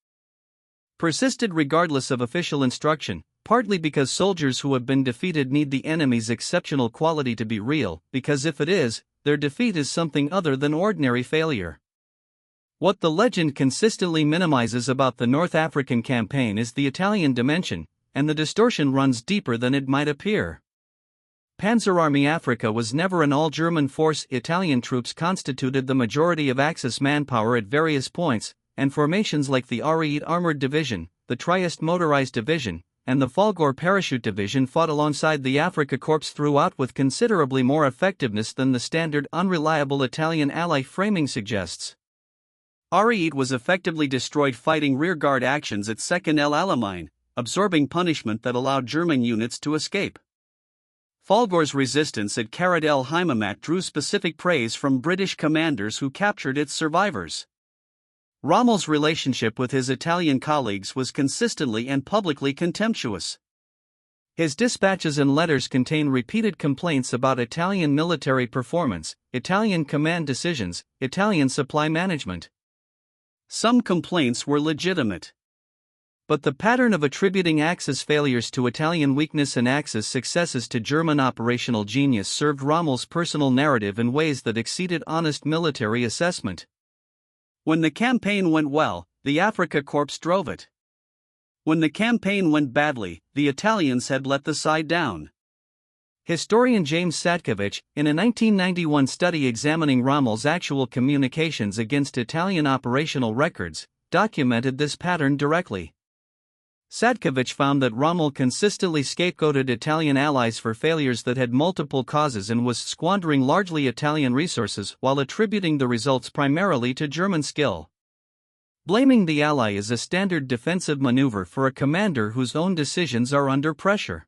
persisted regardless of official instruction, partly because soldiers who have been defeated need the enemy's exceptional quality to be real, because if it is, their defeat is something other than ordinary failure. What the legend consistently minimizes about the North African campaign is the Italian dimension, and the distortion runs deeper than it might appear. Panzerarmee Africa was never an all-German force. Italian troops constituted the majority of Axis manpower at various points, and formations like the Areit Armored Division, the Trieste Motorized Division, and the Folgore Parachute Division fought alongside the Afrika Korps throughout with considerably more effectiveness than the standard unreliable Italian ally framing suggests. Areit was effectively destroyed fighting rearguard actions at Second El Alamein, absorbing punishment that allowed German units to escape. Folgore's resistance at Karat el Heimamat drew specific praise from British commanders who captured its survivors. Rommel's relationship with his Italian colleagues was consistently and publicly contemptuous. His dispatches and letters contain repeated complaints about Italian military performance, Italian command decisions, Italian supply management. Some complaints were legitimate. But the pattern of attributing Axis failures to Italian weakness and Axis successes to German operational genius served Rommel's personal narrative in ways that exceeded honest military assessment. When the campaign went well, the Afrika Korps drove it. When the campaign went badly, the Italians had let the side down. Historian James Sadkovich, in a 1991 study examining Rommel's actual communications against Italian operational records, documented this pattern directly. Sadkovich found that Rommel consistently scapegoated Italian allies for failures that had multiple causes and was squandering largely Italian resources while attributing the results primarily to German skill. Blaming the ally is a standard defensive maneuver for a commander whose own decisions are under pressure.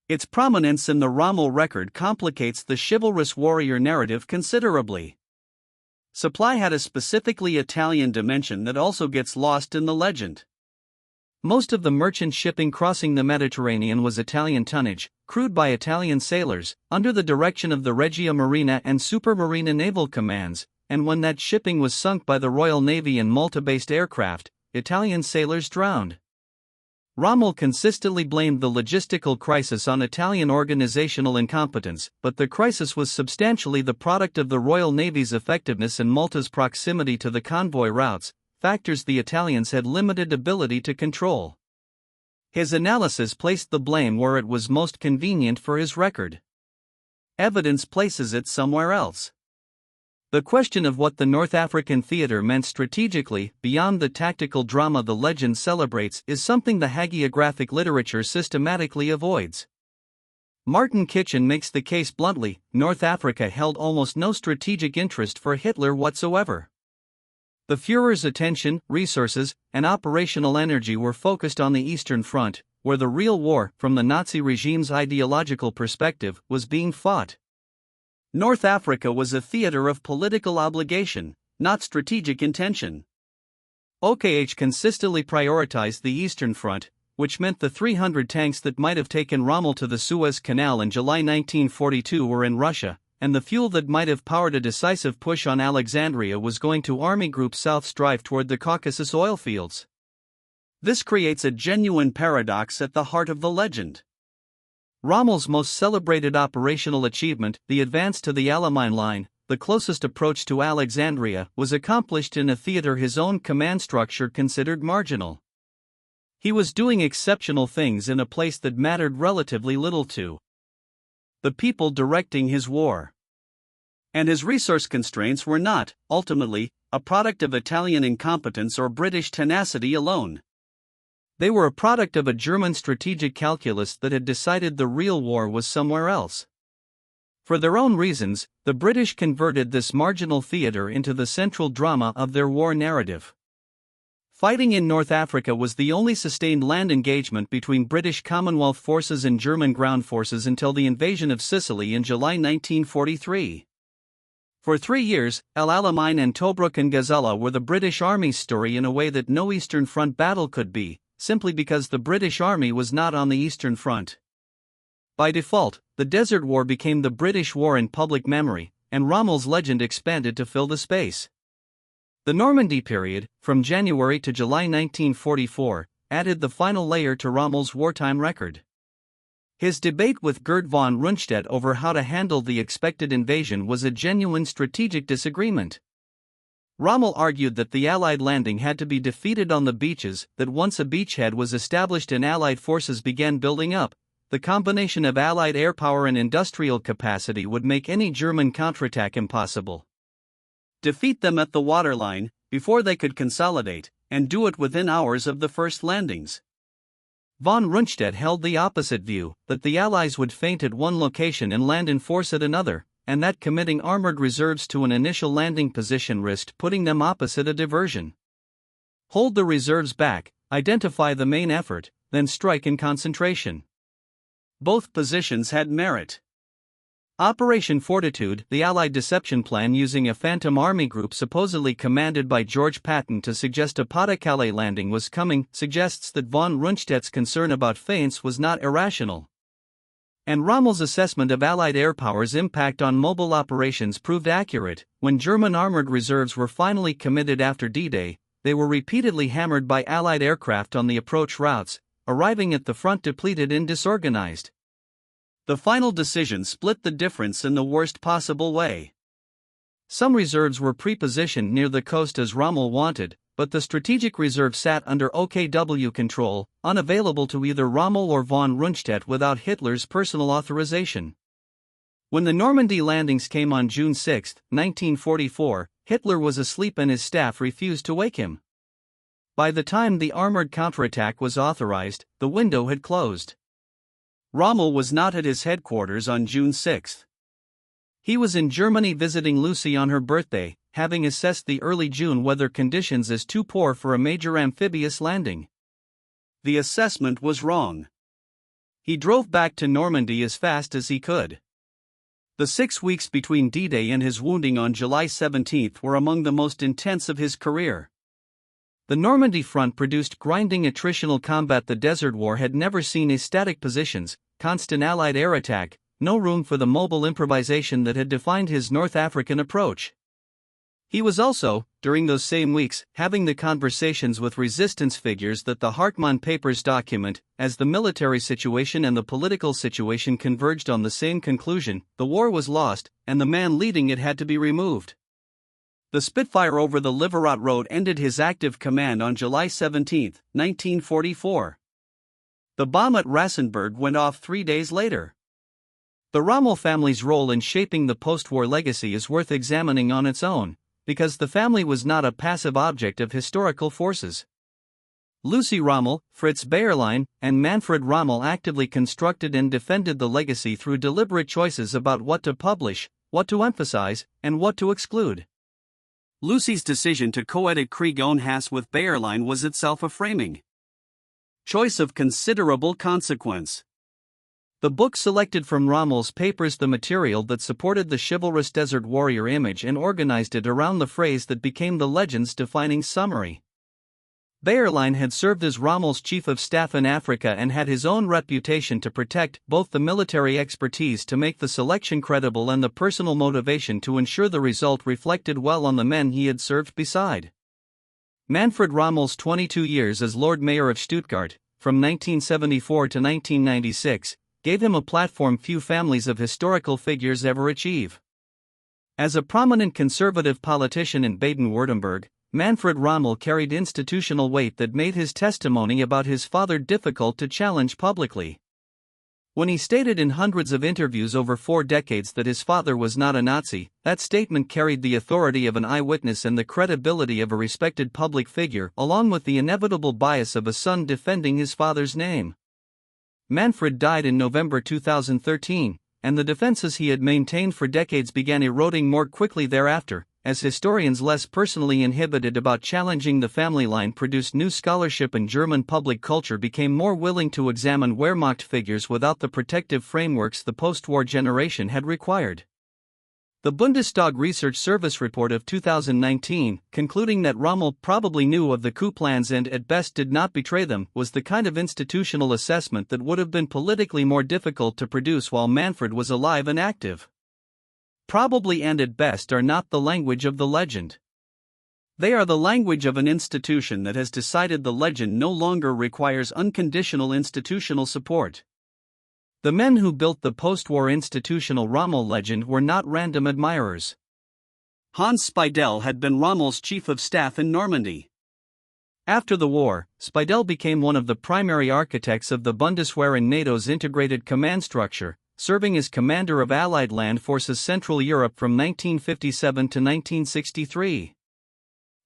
Its prominence in the Rommel record complicates the chivalrous warrior narrative considerably. Supply had a specifically Italian dimension that also gets lost in the legend. Most of the merchant shipping crossing the Mediterranean was Italian tonnage, crewed by Italian sailors, under the direction of the Regia Marina and Supermarina naval commands, and when that shipping was sunk by the Royal Navy and Malta-based aircraft, Italian sailors drowned. Rommel consistently blamed the logistical crisis on Italian organizational incompetence, but the crisis was substantially the product of the Royal Navy's effectiveness and Malta's proximity to the convoy routes, factors the Italians had limited ability to control. His analysis placed the blame where it was most convenient for his record. Evidence places it somewhere else. The question of what the North African theater meant strategically, beyond the tactical drama the legend celebrates, is something the hagiographic literature systematically avoids. Martin Kitchen makes the case bluntly: North Africa held almost no strategic interest for Hitler whatsoever. The Führer's attention, resources, and operational energy were focused on the Eastern Front, where the real war, from the Nazi regime's ideological perspective, was being fought. North Africa was a theater of political obligation, not strategic intention. OKH consistently prioritized the Eastern Front, which meant the 300 tanks that might have taken Rommel to the Suez Canal in July 1942 were in Russia, and the fuel that might have powered a decisive push on Alexandria was going to Army Group South's drive toward the Caucasus oil fields. This creates a genuine paradox at the heart of the legend. Rommel's most celebrated operational achievement, the advance to the Alamein line, the closest approach to Alexandria, was accomplished in a theater his own command structure considered marginal. He was doing exceptional things in a place that mattered relatively little to the people directing his war. And his resource constraints were not, ultimately, a product of Italian incompetence or British tenacity alone. They were a product of a German strategic calculus that had decided the real war was somewhere else. For their own reasons, the British converted this marginal theater into the central drama of their war narrative. Fighting in North Africa was the only sustained land engagement between British Commonwealth forces and German ground forces until the invasion of Sicily in July 1943. For 3 years, El Alamein and Tobruk and Gazala were the British Army's story in a way that no Eastern Front battle could be, simply because the British Army was not on the Eastern Front. By default, the Desert War became the British war in public memory, and Rommel's legend expanded to fill the space. The Normandy period, from January to July 1944, added the final layer to Rommel's wartime record. His debate with Gerd von Rundstedt over how to handle the expected invasion was a genuine strategic disagreement. Rommel argued that the Allied landing had to be defeated on the beaches, that once a beachhead was established and Allied forces began building up, the combination of Allied air power and industrial capacity would make any German counterattack impossible. Defeat them at the waterline, before they could consolidate, and do it within hours of the first landings. Von Rundstedt held the opposite view, that the Allies would feint at one location and land in force at another, and that committing armored reserves to an initial landing position risked putting them opposite a diversion. Hold the reserves back, identify the main effort, then strike in concentration. Both positions had merit. Operation Fortitude, the Allied deception plan using a phantom army group supposedly commanded by George Patton to suggest a Pas-de-Calais landing was coming, suggests that von Rundstedt's concern about feints was not irrational. And Rommel's assessment of Allied air power's impact on mobile operations proved accurate. When German armored reserves were finally committed after D-Day, they were repeatedly hammered by Allied aircraft on the approach routes, arriving at the front depleted and disorganized. The final decision split the difference in the worst possible way. Some reserves were pre-positioned near the coast as Rommel wanted, but the strategic reserve sat under OKW control, unavailable to either Rommel or von Rundstedt without Hitler's personal authorization. When the Normandy landings came on June 6, 1944, Hitler was asleep and his staff refused to wake him. By the time the armored counterattack was authorized, the window had closed. Rommel was not at his headquarters on June 6. He was in Germany visiting Lucy on her birthday, having assessed the early June weather conditions as too poor for a major amphibious landing. The assessment was wrong. He drove back to Normandy as fast as he could. The 6 weeks between D-Day and his wounding on July 17 were among the most intense of his career. The Normandy front produced grinding attritional combat. The Desert War had never seen a static positions, constant Allied air attack, no room for the mobile improvisation that had defined his North African approach. He was also, during those same weeks, having the conversations with resistance figures that the Hartmann Papers document, as the military situation and the political situation converged on the same conclusion: the war was lost, and the man leading it had to be removed. The Spitfire over the Liverot Road ended his active command on July 17, 1944. The bomb at Rassenburg went off 3 days later. The Rommel family's role in shaping the post-war legacy is worth examining on its own, because the family was not a passive object of historical forces. Lucy Rommel, Fritz Bayerlein, and Manfred Rommel actively constructed and defended the legacy through deliberate choices about what to publish, what to emphasize, and what to exclude. Lucy's decision to co-edit Krieg ohne Hass with Bayerlein was itself a framing choice of considerable consequence. The book selected from Rommel's papers the material that supported the chivalrous desert warrior image and organized it around the phrase that became the legend's defining summary. Bayerlein had served as Rommel's chief of staff in Africa and had his own reputation to protect, both the military expertise to make the selection credible and the personal motivation to ensure the result reflected well on the men he had served beside. Manfred Rommel's 22 years as Lord Mayor of Stuttgart, from 1974 to 1996, gave him a platform few families of historical figures ever achieve. As a prominent conservative politician in Baden-Württemberg, Manfred Rommel carried institutional weight that made his testimony about his father difficult to challenge publicly. When he stated in hundreds of interviews over 4 decades that his father was not a Nazi, that statement carried the authority of an eyewitness and the credibility of a respected public figure, along with the inevitable bias of a son defending his father's name. Manfred died in November 2013, and the defenses he had maintained for decades began eroding more quickly thereafter, as historians less personally inhibited about challenging the family line produced new scholarship and German public culture became more willing to examine Wehrmacht figures without the protective frameworks the post-war generation had required. The Bundestag Research Service report of 2019, concluding that Rommel probably knew of the coup plans and at best did not betray them, was the kind of institutional assessment that would have been politically more difficult to produce while Manfred was alive and active. Probably and at best are not the language of the legend. They are the language of an institution that has decided the legend no longer requires unconditional institutional support. The men who built the post-war institutional Rommel legend were not random admirers. Hans Speidel had been Rommel's chief of staff in Normandy. After the war, Speidel became one of the primary architects of the Bundeswehr and NATO's integrated command structure, serving as commander of Allied land forces Central Europe from 1957 to 1963.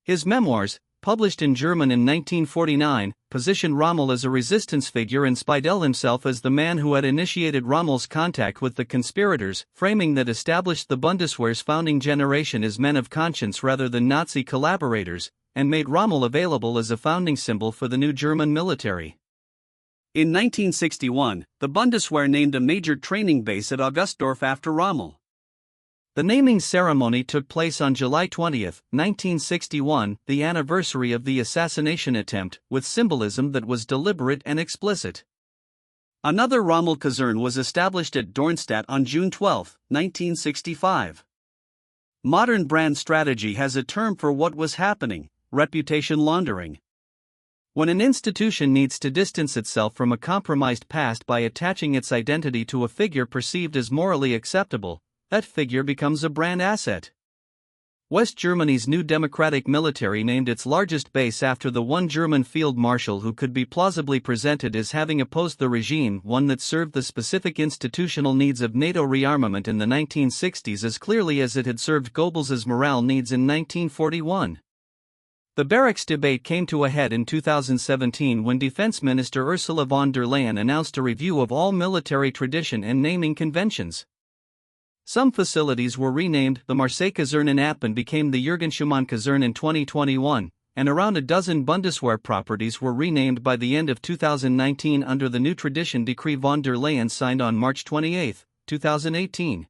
His memoirs, published in German in 1949, positioned Rommel as a resistance figure and Speidel himself as the man who had initiated Rommel's contact with the conspirators, framing that established the Bundeswehr's founding generation as men of conscience rather than Nazi collaborators, and made Rommel available as a founding symbol for the new German military. In 1961, the Bundeswehr named a major training base at Augustdorf after Rommel. The naming ceremony took place on July 20, 1961, the anniversary of the assassination attempt, with symbolism that was deliberate and explicit. Another Rommel Kaserne was established at Dornstadt on June 12, 1965. Modern brand strategy has a term for what was happening: reputation laundering. When an institution needs to distance itself from a compromised past by attaching its identity to a figure perceived as morally acceptable, that figure becomes a brand asset. West Germany's new democratic military named its largest base after the one German field marshal who could be plausibly presented as having opposed the regime, one that served the specific institutional needs of NATO rearmament in the 1960s as clearly as it had served Goebbels's morale needs in 1941. The barracks debate came to a head in 2017 when Defense Minister Ursula von der Leyen announced a review of all military tradition and naming conventions. Some facilities were renamed. The Marseille Kaserne in Appen became the Jürgen Schumann Kaserne in 2021, and around a dozen Bundeswehr properties were renamed by the end of 2019 under the new tradition decree von der Leyen signed on March 28, 2018.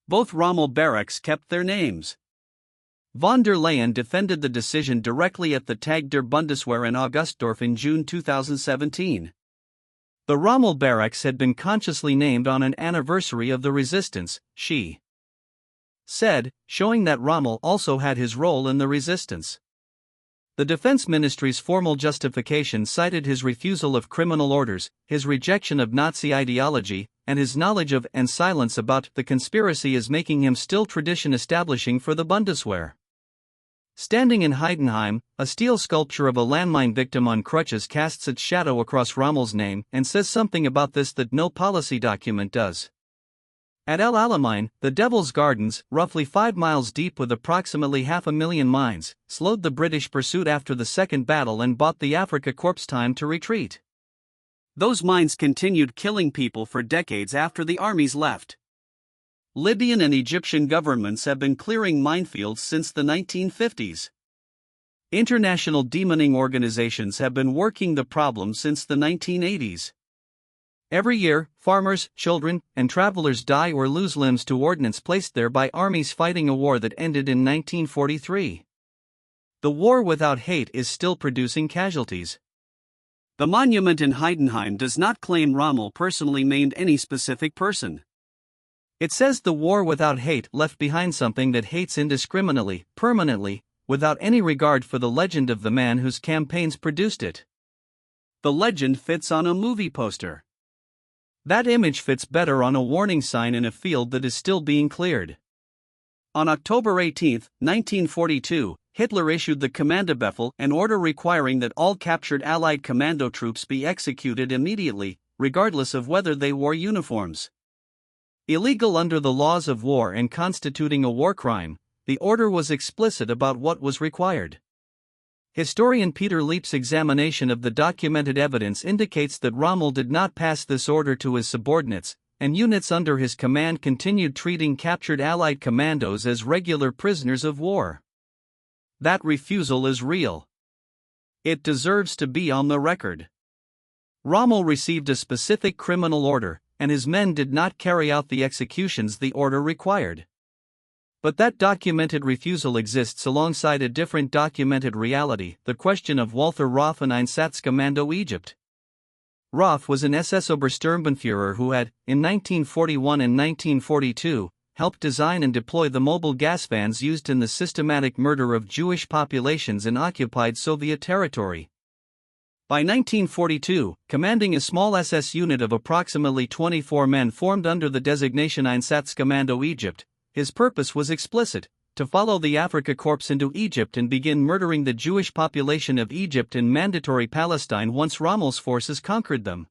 Both Rommel barracks kept their names. Von der Leyen defended the decision directly at the Tag der Bundeswehr in Augustdorf in June 2017. The Rommel barracks had been consciously named on an anniversary of the resistance, she said, showing that Rommel also had his role in the resistance. The Defense Ministry's formal justification cited his refusal of criminal orders, his rejection of Nazi ideology, and his knowledge of and silence about the conspiracy as making him still tradition establishing for the Bundeswehr. Standing in Heidenheim, a steel sculpture of a landmine victim on crutches casts its shadow across Rommel's name and says something about this that no policy document does. At El Alamein, the Devil's Gardens, roughly 5 miles deep with approximately 500,000 mines, slowed the British pursuit after the Second Battle and bought the Afrika Korps time to retreat. Those mines continued killing people for decades after the armies left. Libyan and Egyptian governments have been clearing minefields since the 1950s. International demoning organizations have been working the problem since the 1980s. Every year, farmers, children, and travelers die or lose limbs to ordnance placed there by armies fighting a war that ended in 1943. The war without hate is still producing casualties. The monument in Heidenheim does not claim Rommel personally named any specific person. It says the war without hate left behind something that hates indiscriminately, permanently, without any regard for the legend of the man whose campaigns produced it. The legend fits on a movie poster. That image fits better on a warning sign in a field that is still being cleared. On October 18, 1942, Hitler issued the Kommandobefehl, an order requiring that all captured Allied commando troops be executed immediately, regardless of whether they wore uniforms. Illegal under the laws of war and constituting a war crime, the order was explicit about what was required. Historian Peter Leip's examination of the documented evidence indicates that Rommel did not pass this order to his subordinates, and units under his command continued treating captured Allied commandos as regular prisoners of war. That refusal is real. It deserves to be on the record. Rommel received a specific criminal order, and his men did not carry out the executions the order required. But that documented refusal exists alongside a different documented reality, the question of Walther Roff and Einsatzkommando Egypt. Roff was an SS Obersturmbannführer who had, in 1941 and 1942, helped design and deploy the mobile gas vans used in the systematic murder of Jewish populations in occupied Soviet territory. By 1942, commanding a small SS unit of approximately 24 men formed under the designation Einsatzkommando Egypt, his purpose was explicit: to follow the Afrika Korps into Egypt and begin murdering the Jewish population of Egypt in Mandatory Palestine once Rommel's forces conquered them.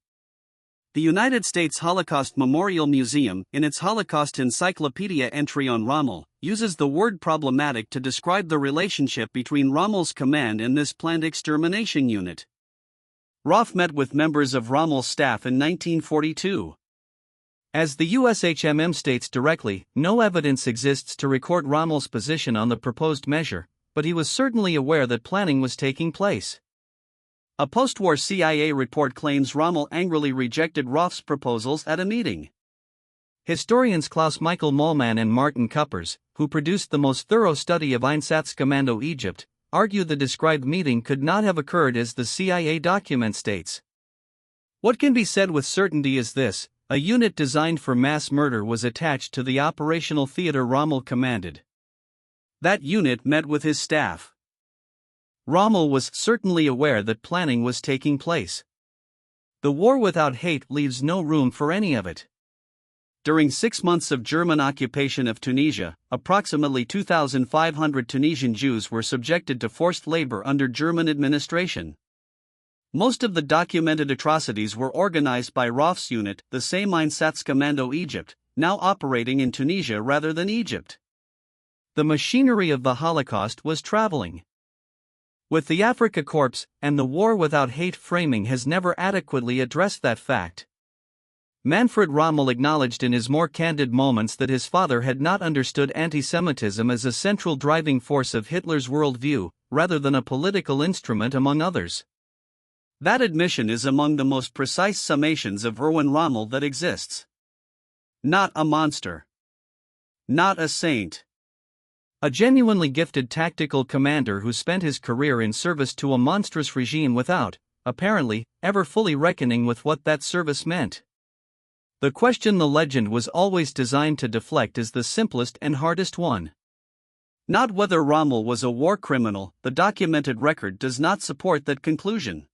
The United States Holocaust Memorial Museum, in its Holocaust Encyclopedia entry on Rommel, uses the word problematic to describe the relationship between Rommel's command and this planned extermination unit. Roff met with members of Rommel's staff in 1942. As the USHMM states directly, no evidence exists to record Rommel's position on the proposed measure, but he was certainly aware that planning was taking place. A post-war CIA report claims Rommel angrily rejected Roff's proposals at a meeting. Historians Klaus Michael Mollmann and Martin Kuppers, who produced the most thorough study of Einsatzkommando Egypt, argue the described meeting could not have occurred as the CIA document states. What can be said with certainty is this: a unit designed for mass murder was attached to the operational theater Rommel commanded. That unit met with his staff. Rommel was certainly aware that planning was taking place. The war without hate leaves no room for any of it. During 6 months of German occupation of Tunisia, approximately 2,500 Tunisian Jews were subjected to forced labor under German administration. Most of the documented atrocities were organized by Roff's unit, the same Einsatzkommando Egypt, now operating in Tunisia rather than Egypt. The machinery of the Holocaust was traveling with the Afrika Korps, and the war without hate framing has never adequately addressed that fact. Manfred Rommel acknowledged in his more candid moments that his father had not understood anti-Semitism as a central driving force of Hitler's worldview, rather than a political instrument among others. That admission is among the most precise summations of Erwin Rommel that exists. Not a monster. Not a saint. A genuinely gifted tactical commander who spent his career in service to a monstrous regime without, apparently, ever fully reckoning with what that service meant. The question the legend was always designed to deflect is the simplest and hardest one. Not whether Rommel was a war criminal, the documented record does not support that conclusion.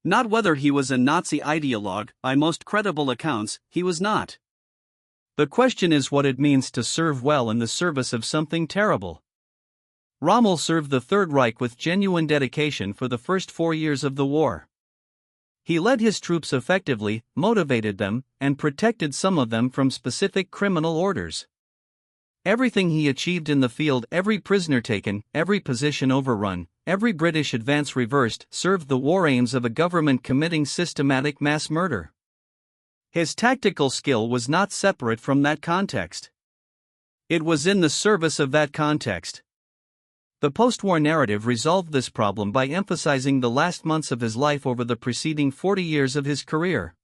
Not whether he was a Nazi ideologue, by most credible accounts, he was not. The question is what it means to serve well in the service of something terrible. Rommel served the Third Reich with genuine dedication for the first 4 years of the war. He led his troops effectively, motivated them, and protected some of them from specific criminal orders. Everything he achieved in the field, every prisoner taken, every position overrun, every British advance reversed, served the war aims of a government committing systematic mass murder. His tactical skill was not separate from that context. It was in the service of that context. The post-war narrative resolved this problem by emphasizing the last months of his life over the preceding 40 years of his career.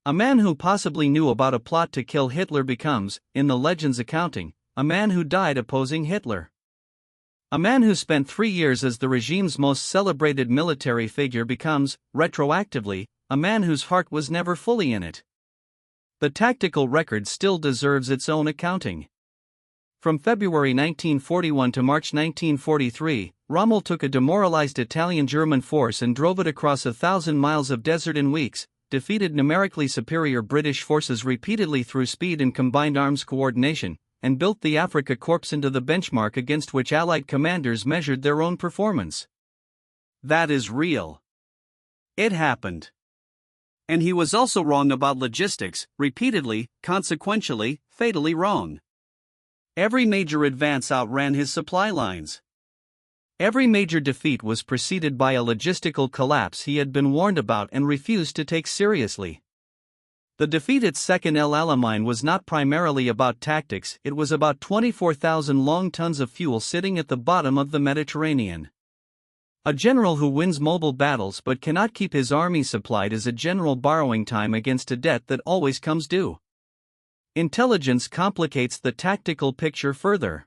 A man who possibly knew about a plot to kill Hitler becomes, in the legend's accounting, a man who died opposing Hitler. A man who spent 3 years as the regime's most celebrated military figure becomes, retroactively, a man whose heart was never fully in it. The tactical record still deserves its own accounting. From February 1941 to March 1943, Rommel took a demoralized Italian-German force and drove it across 1,000 miles of desert in weeks, defeated numerically superior British forces repeatedly through speed and combined arms coordination, and built the Afrika Korps into the benchmark against which Allied commanders measured their own performance. That is real. It happened. And he was also wrong about logistics, repeatedly, consequentially, fatally wrong. Every major advance outran his supply lines. Every major defeat was preceded by a logistical collapse he had been warned about and refused to take seriously. The defeat at Second El Alamein was not primarily about tactics, it was about 24,000 long tons of fuel sitting at the bottom of the Mediterranean. A general who wins mobile battles but cannot keep his army supplied is a general borrowing time against a debt that always comes due. Intelligence complicates the tactical picture further.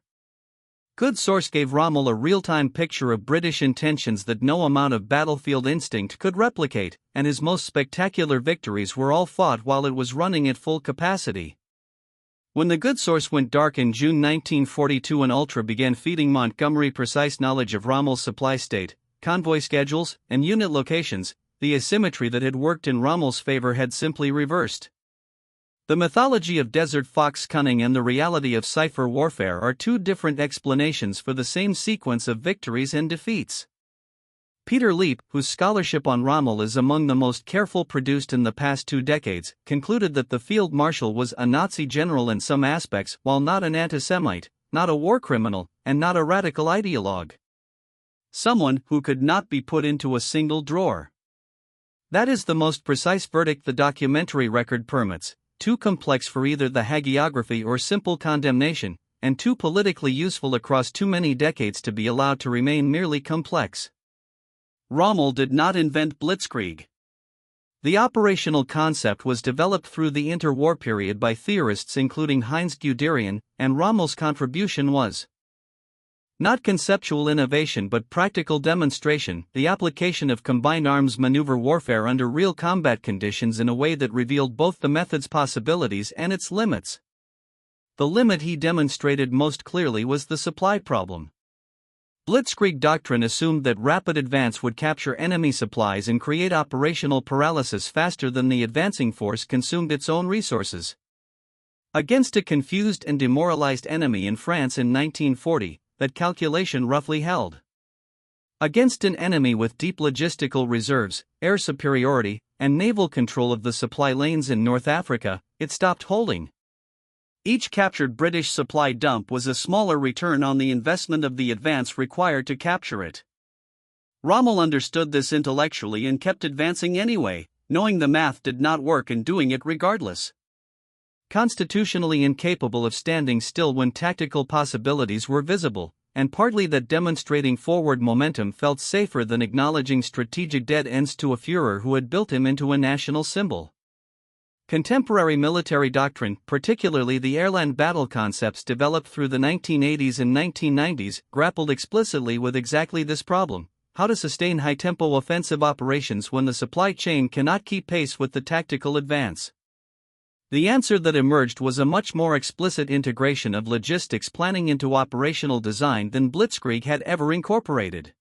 Good source gave Rommel a real-time picture of British intentions that no amount of battlefield instinct could replicate, and his most spectacular victories were all fought while it was running at full capacity. When the good source went dark in June 1942 and Ultra began feeding Montgomery precise knowledge of Rommel's supply state, convoy schedules, and unit locations, the asymmetry that had worked in Rommel's favor had simply reversed. The mythology of Desert Fox cunning and the reality of cipher warfare are two different explanations for the same sequence of victories and defeats. Peter Leap, whose scholarship on Rommel is among the most careful produced in the past 2 decades, concluded that the field marshal was a Nazi general in some aspects, while not an anti-Semite, not a war criminal, and not a radical ideologue. Someone who could not be put into a single drawer. That is the most precise verdict the documentary record permits, too complex for either the hagiography or simple condemnation, and too politically useful across too many decades to be allowed to remain merely complex. Rommel did not invent blitzkrieg. The operational concept was developed through the interwar period by theorists including Heinz Guderian, and Rommel's contribution was not conceptual innovation but practical demonstration, the application of combined arms maneuver warfare under real combat conditions in a way that revealed both the method's possibilities and its limits. The limit he demonstrated most clearly was the supply problem. Blitzkrieg doctrine assumed that rapid advance would capture enemy supplies and create operational paralysis faster than the advancing force consumed its own resources. Against a confused and demoralized enemy in France in 1940, that calculation roughly held. Against an enemy with deep logistical reserves, air superiority, and naval control of the supply lanes in North Africa, it stopped holding. Each captured British supply dump was a smaller return on the investment of the advance required to capture it. Rommel understood this intellectually and kept advancing anyway, knowing the math did not work and doing it regardless. Constitutionally incapable of standing still when tactical possibilities were visible, and partly that demonstrating forward momentum felt safer than acknowledging strategic dead ends to a Führer who had built him into a national symbol. Contemporary military doctrine, particularly the airland battle concepts developed through the 1980s and 1990s, grappled explicitly with exactly this problem: how to sustain high-tempo offensive operations when the supply chain cannot keep pace with the tactical advance. The answer that emerged was a much more explicit integration of logistics planning into operational design than Blitzkrieg had ever incorporated.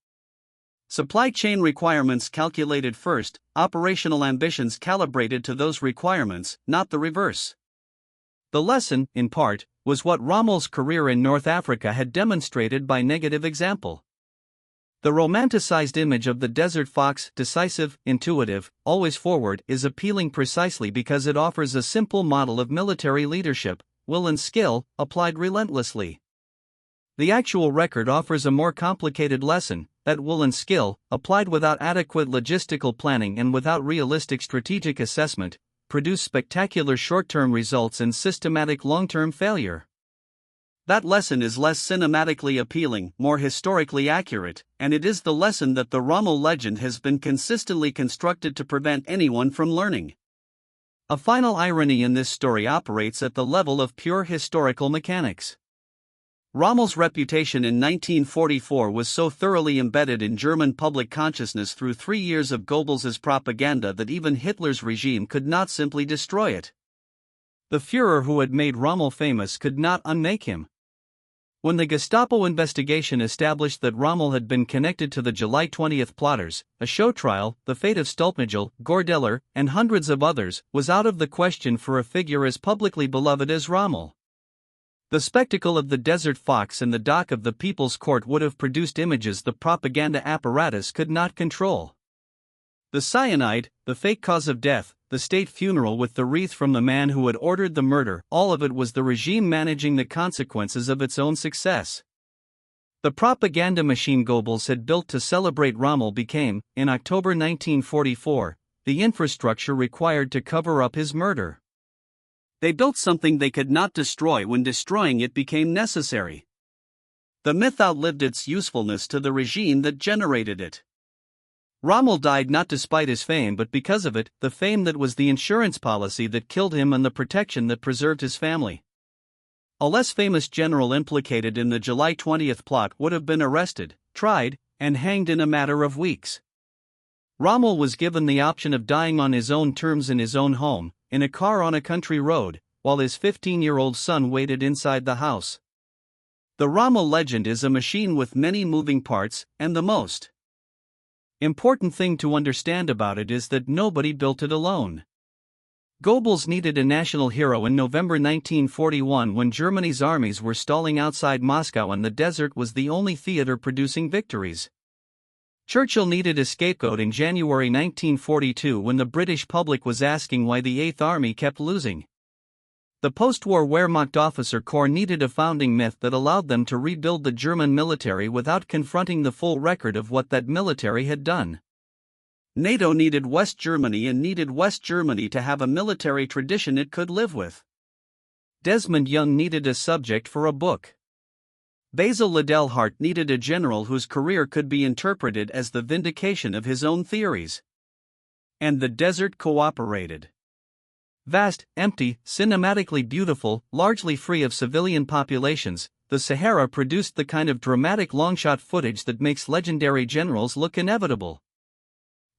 Supply chain requirements calculated first, operational ambitions calibrated to those requirements, not the reverse. The lesson, in part, was what Rommel's career in North Africa had demonstrated by negative example. The romanticized image of the desert fox, decisive, intuitive, always forward, is appealing precisely because it offers a simple model of military leadership, will and skill, applied relentlessly. The actual record offers a more complicated lesson, that will and skill, applied without adequate logistical planning and without realistic strategic assessment, produce spectacular short-term results and systematic long-term failure. That lesson is less cinematically appealing, more historically accurate, and it is the lesson that the Rommel legend has been consistently constructed to prevent anyone from learning. A final irony in this story operates at the level of pure historical mechanics. Rommel's reputation in 1944 was so thoroughly embedded in German public consciousness through 3 years of Goebbels's propaganda that even Hitler's regime could not simply destroy it. The Führer who had made Rommel famous could not unmake him. When the Gestapo investigation established that Rommel had been connected to the July 20th plotters, a show trial, the fate of Stulpnagel, Gordeler, and hundreds of others, was out of the question for a figure as publicly beloved as Rommel. The spectacle of the desert fox in the dock of the People's Court would have produced images the propaganda apparatus could not control. The cyanide, the fake cause of death, the state funeral with the wreath from the man who had ordered the murder, all of it was the regime managing the consequences of its own success. The propaganda machine Goebbels had built to celebrate Rommel became, in October 1944, the infrastructure required to cover up his murder. They built something they could not destroy when destroying it became necessary. The myth outlived its usefulness to the regime that generated it. Rommel died not despite his fame but because of it, the fame that was the insurance policy that killed him and the protection that preserved his family. A less famous general implicated in the July 20th plot would have been arrested, tried, and hanged in a matter of weeks. Rommel was given the option of dying on his own terms in his own home, in a car on a country road, while his 15-year-old son waited inside the house. The Rommel legend is a machine with many moving parts, and the most important thing to understand about it is that nobody built it alone. Goebbels needed a national hero in November 1941 when Germany's armies were stalling outside Moscow and the desert was the only theater producing victories. Churchill needed a scapegoat in January 1942 when the British public was asking why the Eighth Army kept losing. The post-war Wehrmacht officer corps needed a founding myth that allowed them to rebuild the German military without confronting the full record of what that military had done. NATO needed West Germany and needed West Germany to have a military tradition it could live with. Desmond Young needed a subject for a book. Basil Liddell Hart needed a general whose career could be interpreted as the vindication of his own theories. And the desert cooperated. Vast, empty, cinematically beautiful, largely free of civilian populations, the Sahara produced the kind of dramatic long-shot footage that makes legendary generals look inevitable.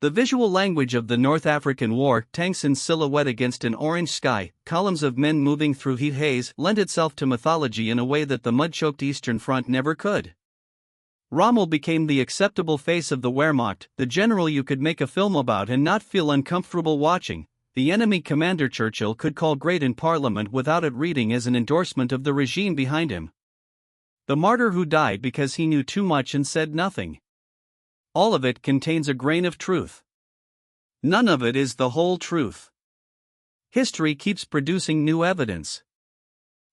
The visual language of the North African War, tanks in silhouette against an orange sky, columns of men moving through heat haze, lent itself to mythology in a way that the mud-choked Eastern Front never could. Rommel became the acceptable face of the Wehrmacht, the general you could make a film about and not feel uncomfortable watching, the enemy commander Churchill could call great in Parliament without it reading as an endorsement of the regime behind him. The martyr who died because he knew too much and said nothing. All of it contains a grain of truth. None of it is the whole truth. History keeps producing new evidence.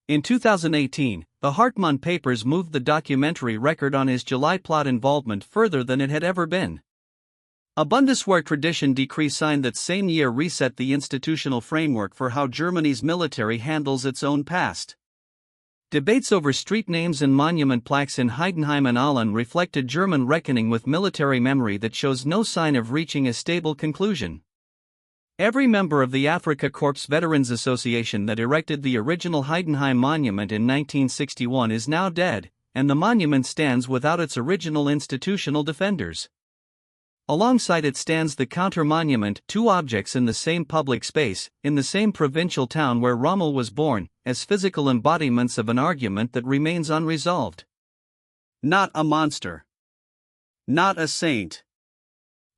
In 2018, the Hartmann papers moved the documentary record on his July plot involvement further than it had ever been. A Bundeswehr tradition decree signed that same year reset the institutional framework for how Germany's military handles its own past. Debates over street names and monument plaques in Heidenheim and Aalen reflected German reckoning with military memory that shows no sign of reaching a stable conclusion. Every member of the Afrika Korps Veterans Association that erected the original Heidenheim monument in 1961 is now dead, and the monument stands without its original institutional defenders. Alongside it stands the counter-monument, two objects in the same public space, in the same provincial town where Rommel was born, as physical embodiments of an argument that remains unresolved. Not a monster. Not a saint.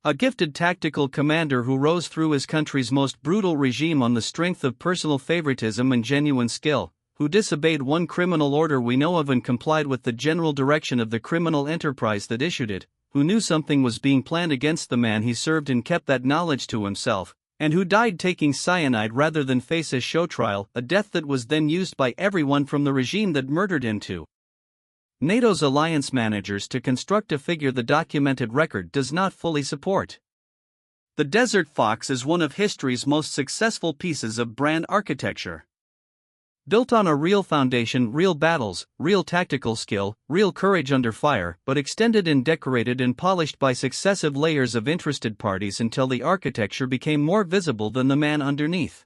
A gifted tactical commander who rose through his country's most brutal regime on the strength of personal favoritism and genuine skill, who disobeyed one criminal order we know of and complied with the general direction of the criminal enterprise that issued it, who knew something was being planned against the man he served and kept that knowledge to himself, and who died taking cyanide rather than face a show trial, a death that was then used by everyone from the regime that murdered him to NATO's alliance managers to construct a figure the documented record does not fully support. The Desert Fox is one of history's most successful pieces of brand architecture. Built on a real foundation, real battles, real tactical skill, real courage under fire, but extended and decorated and polished by successive layers of interested parties until the architecture became more visible than the man underneath.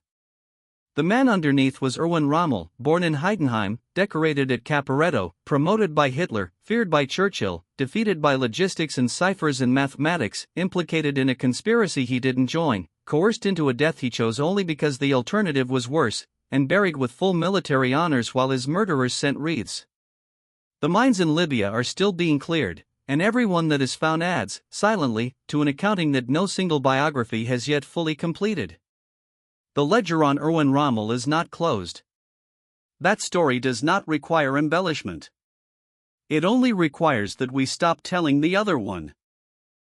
The man underneath was Erwin Rommel, born in Heidenheim, decorated at Caporetto, promoted by Hitler, feared by Churchill, defeated by logistics and ciphers and mathematics, implicated in a conspiracy he didn't join, coerced into a death he chose only because the alternative was worse, and buried with full military honors while his murderers sent wreaths. The mines in Libya are still being cleared, and everyone that is found adds, silently, to an accounting that no single biography has yet fully completed. The ledger on Erwin Rommel is not closed. That story does not require embellishment. It only requires that we stop telling the other one.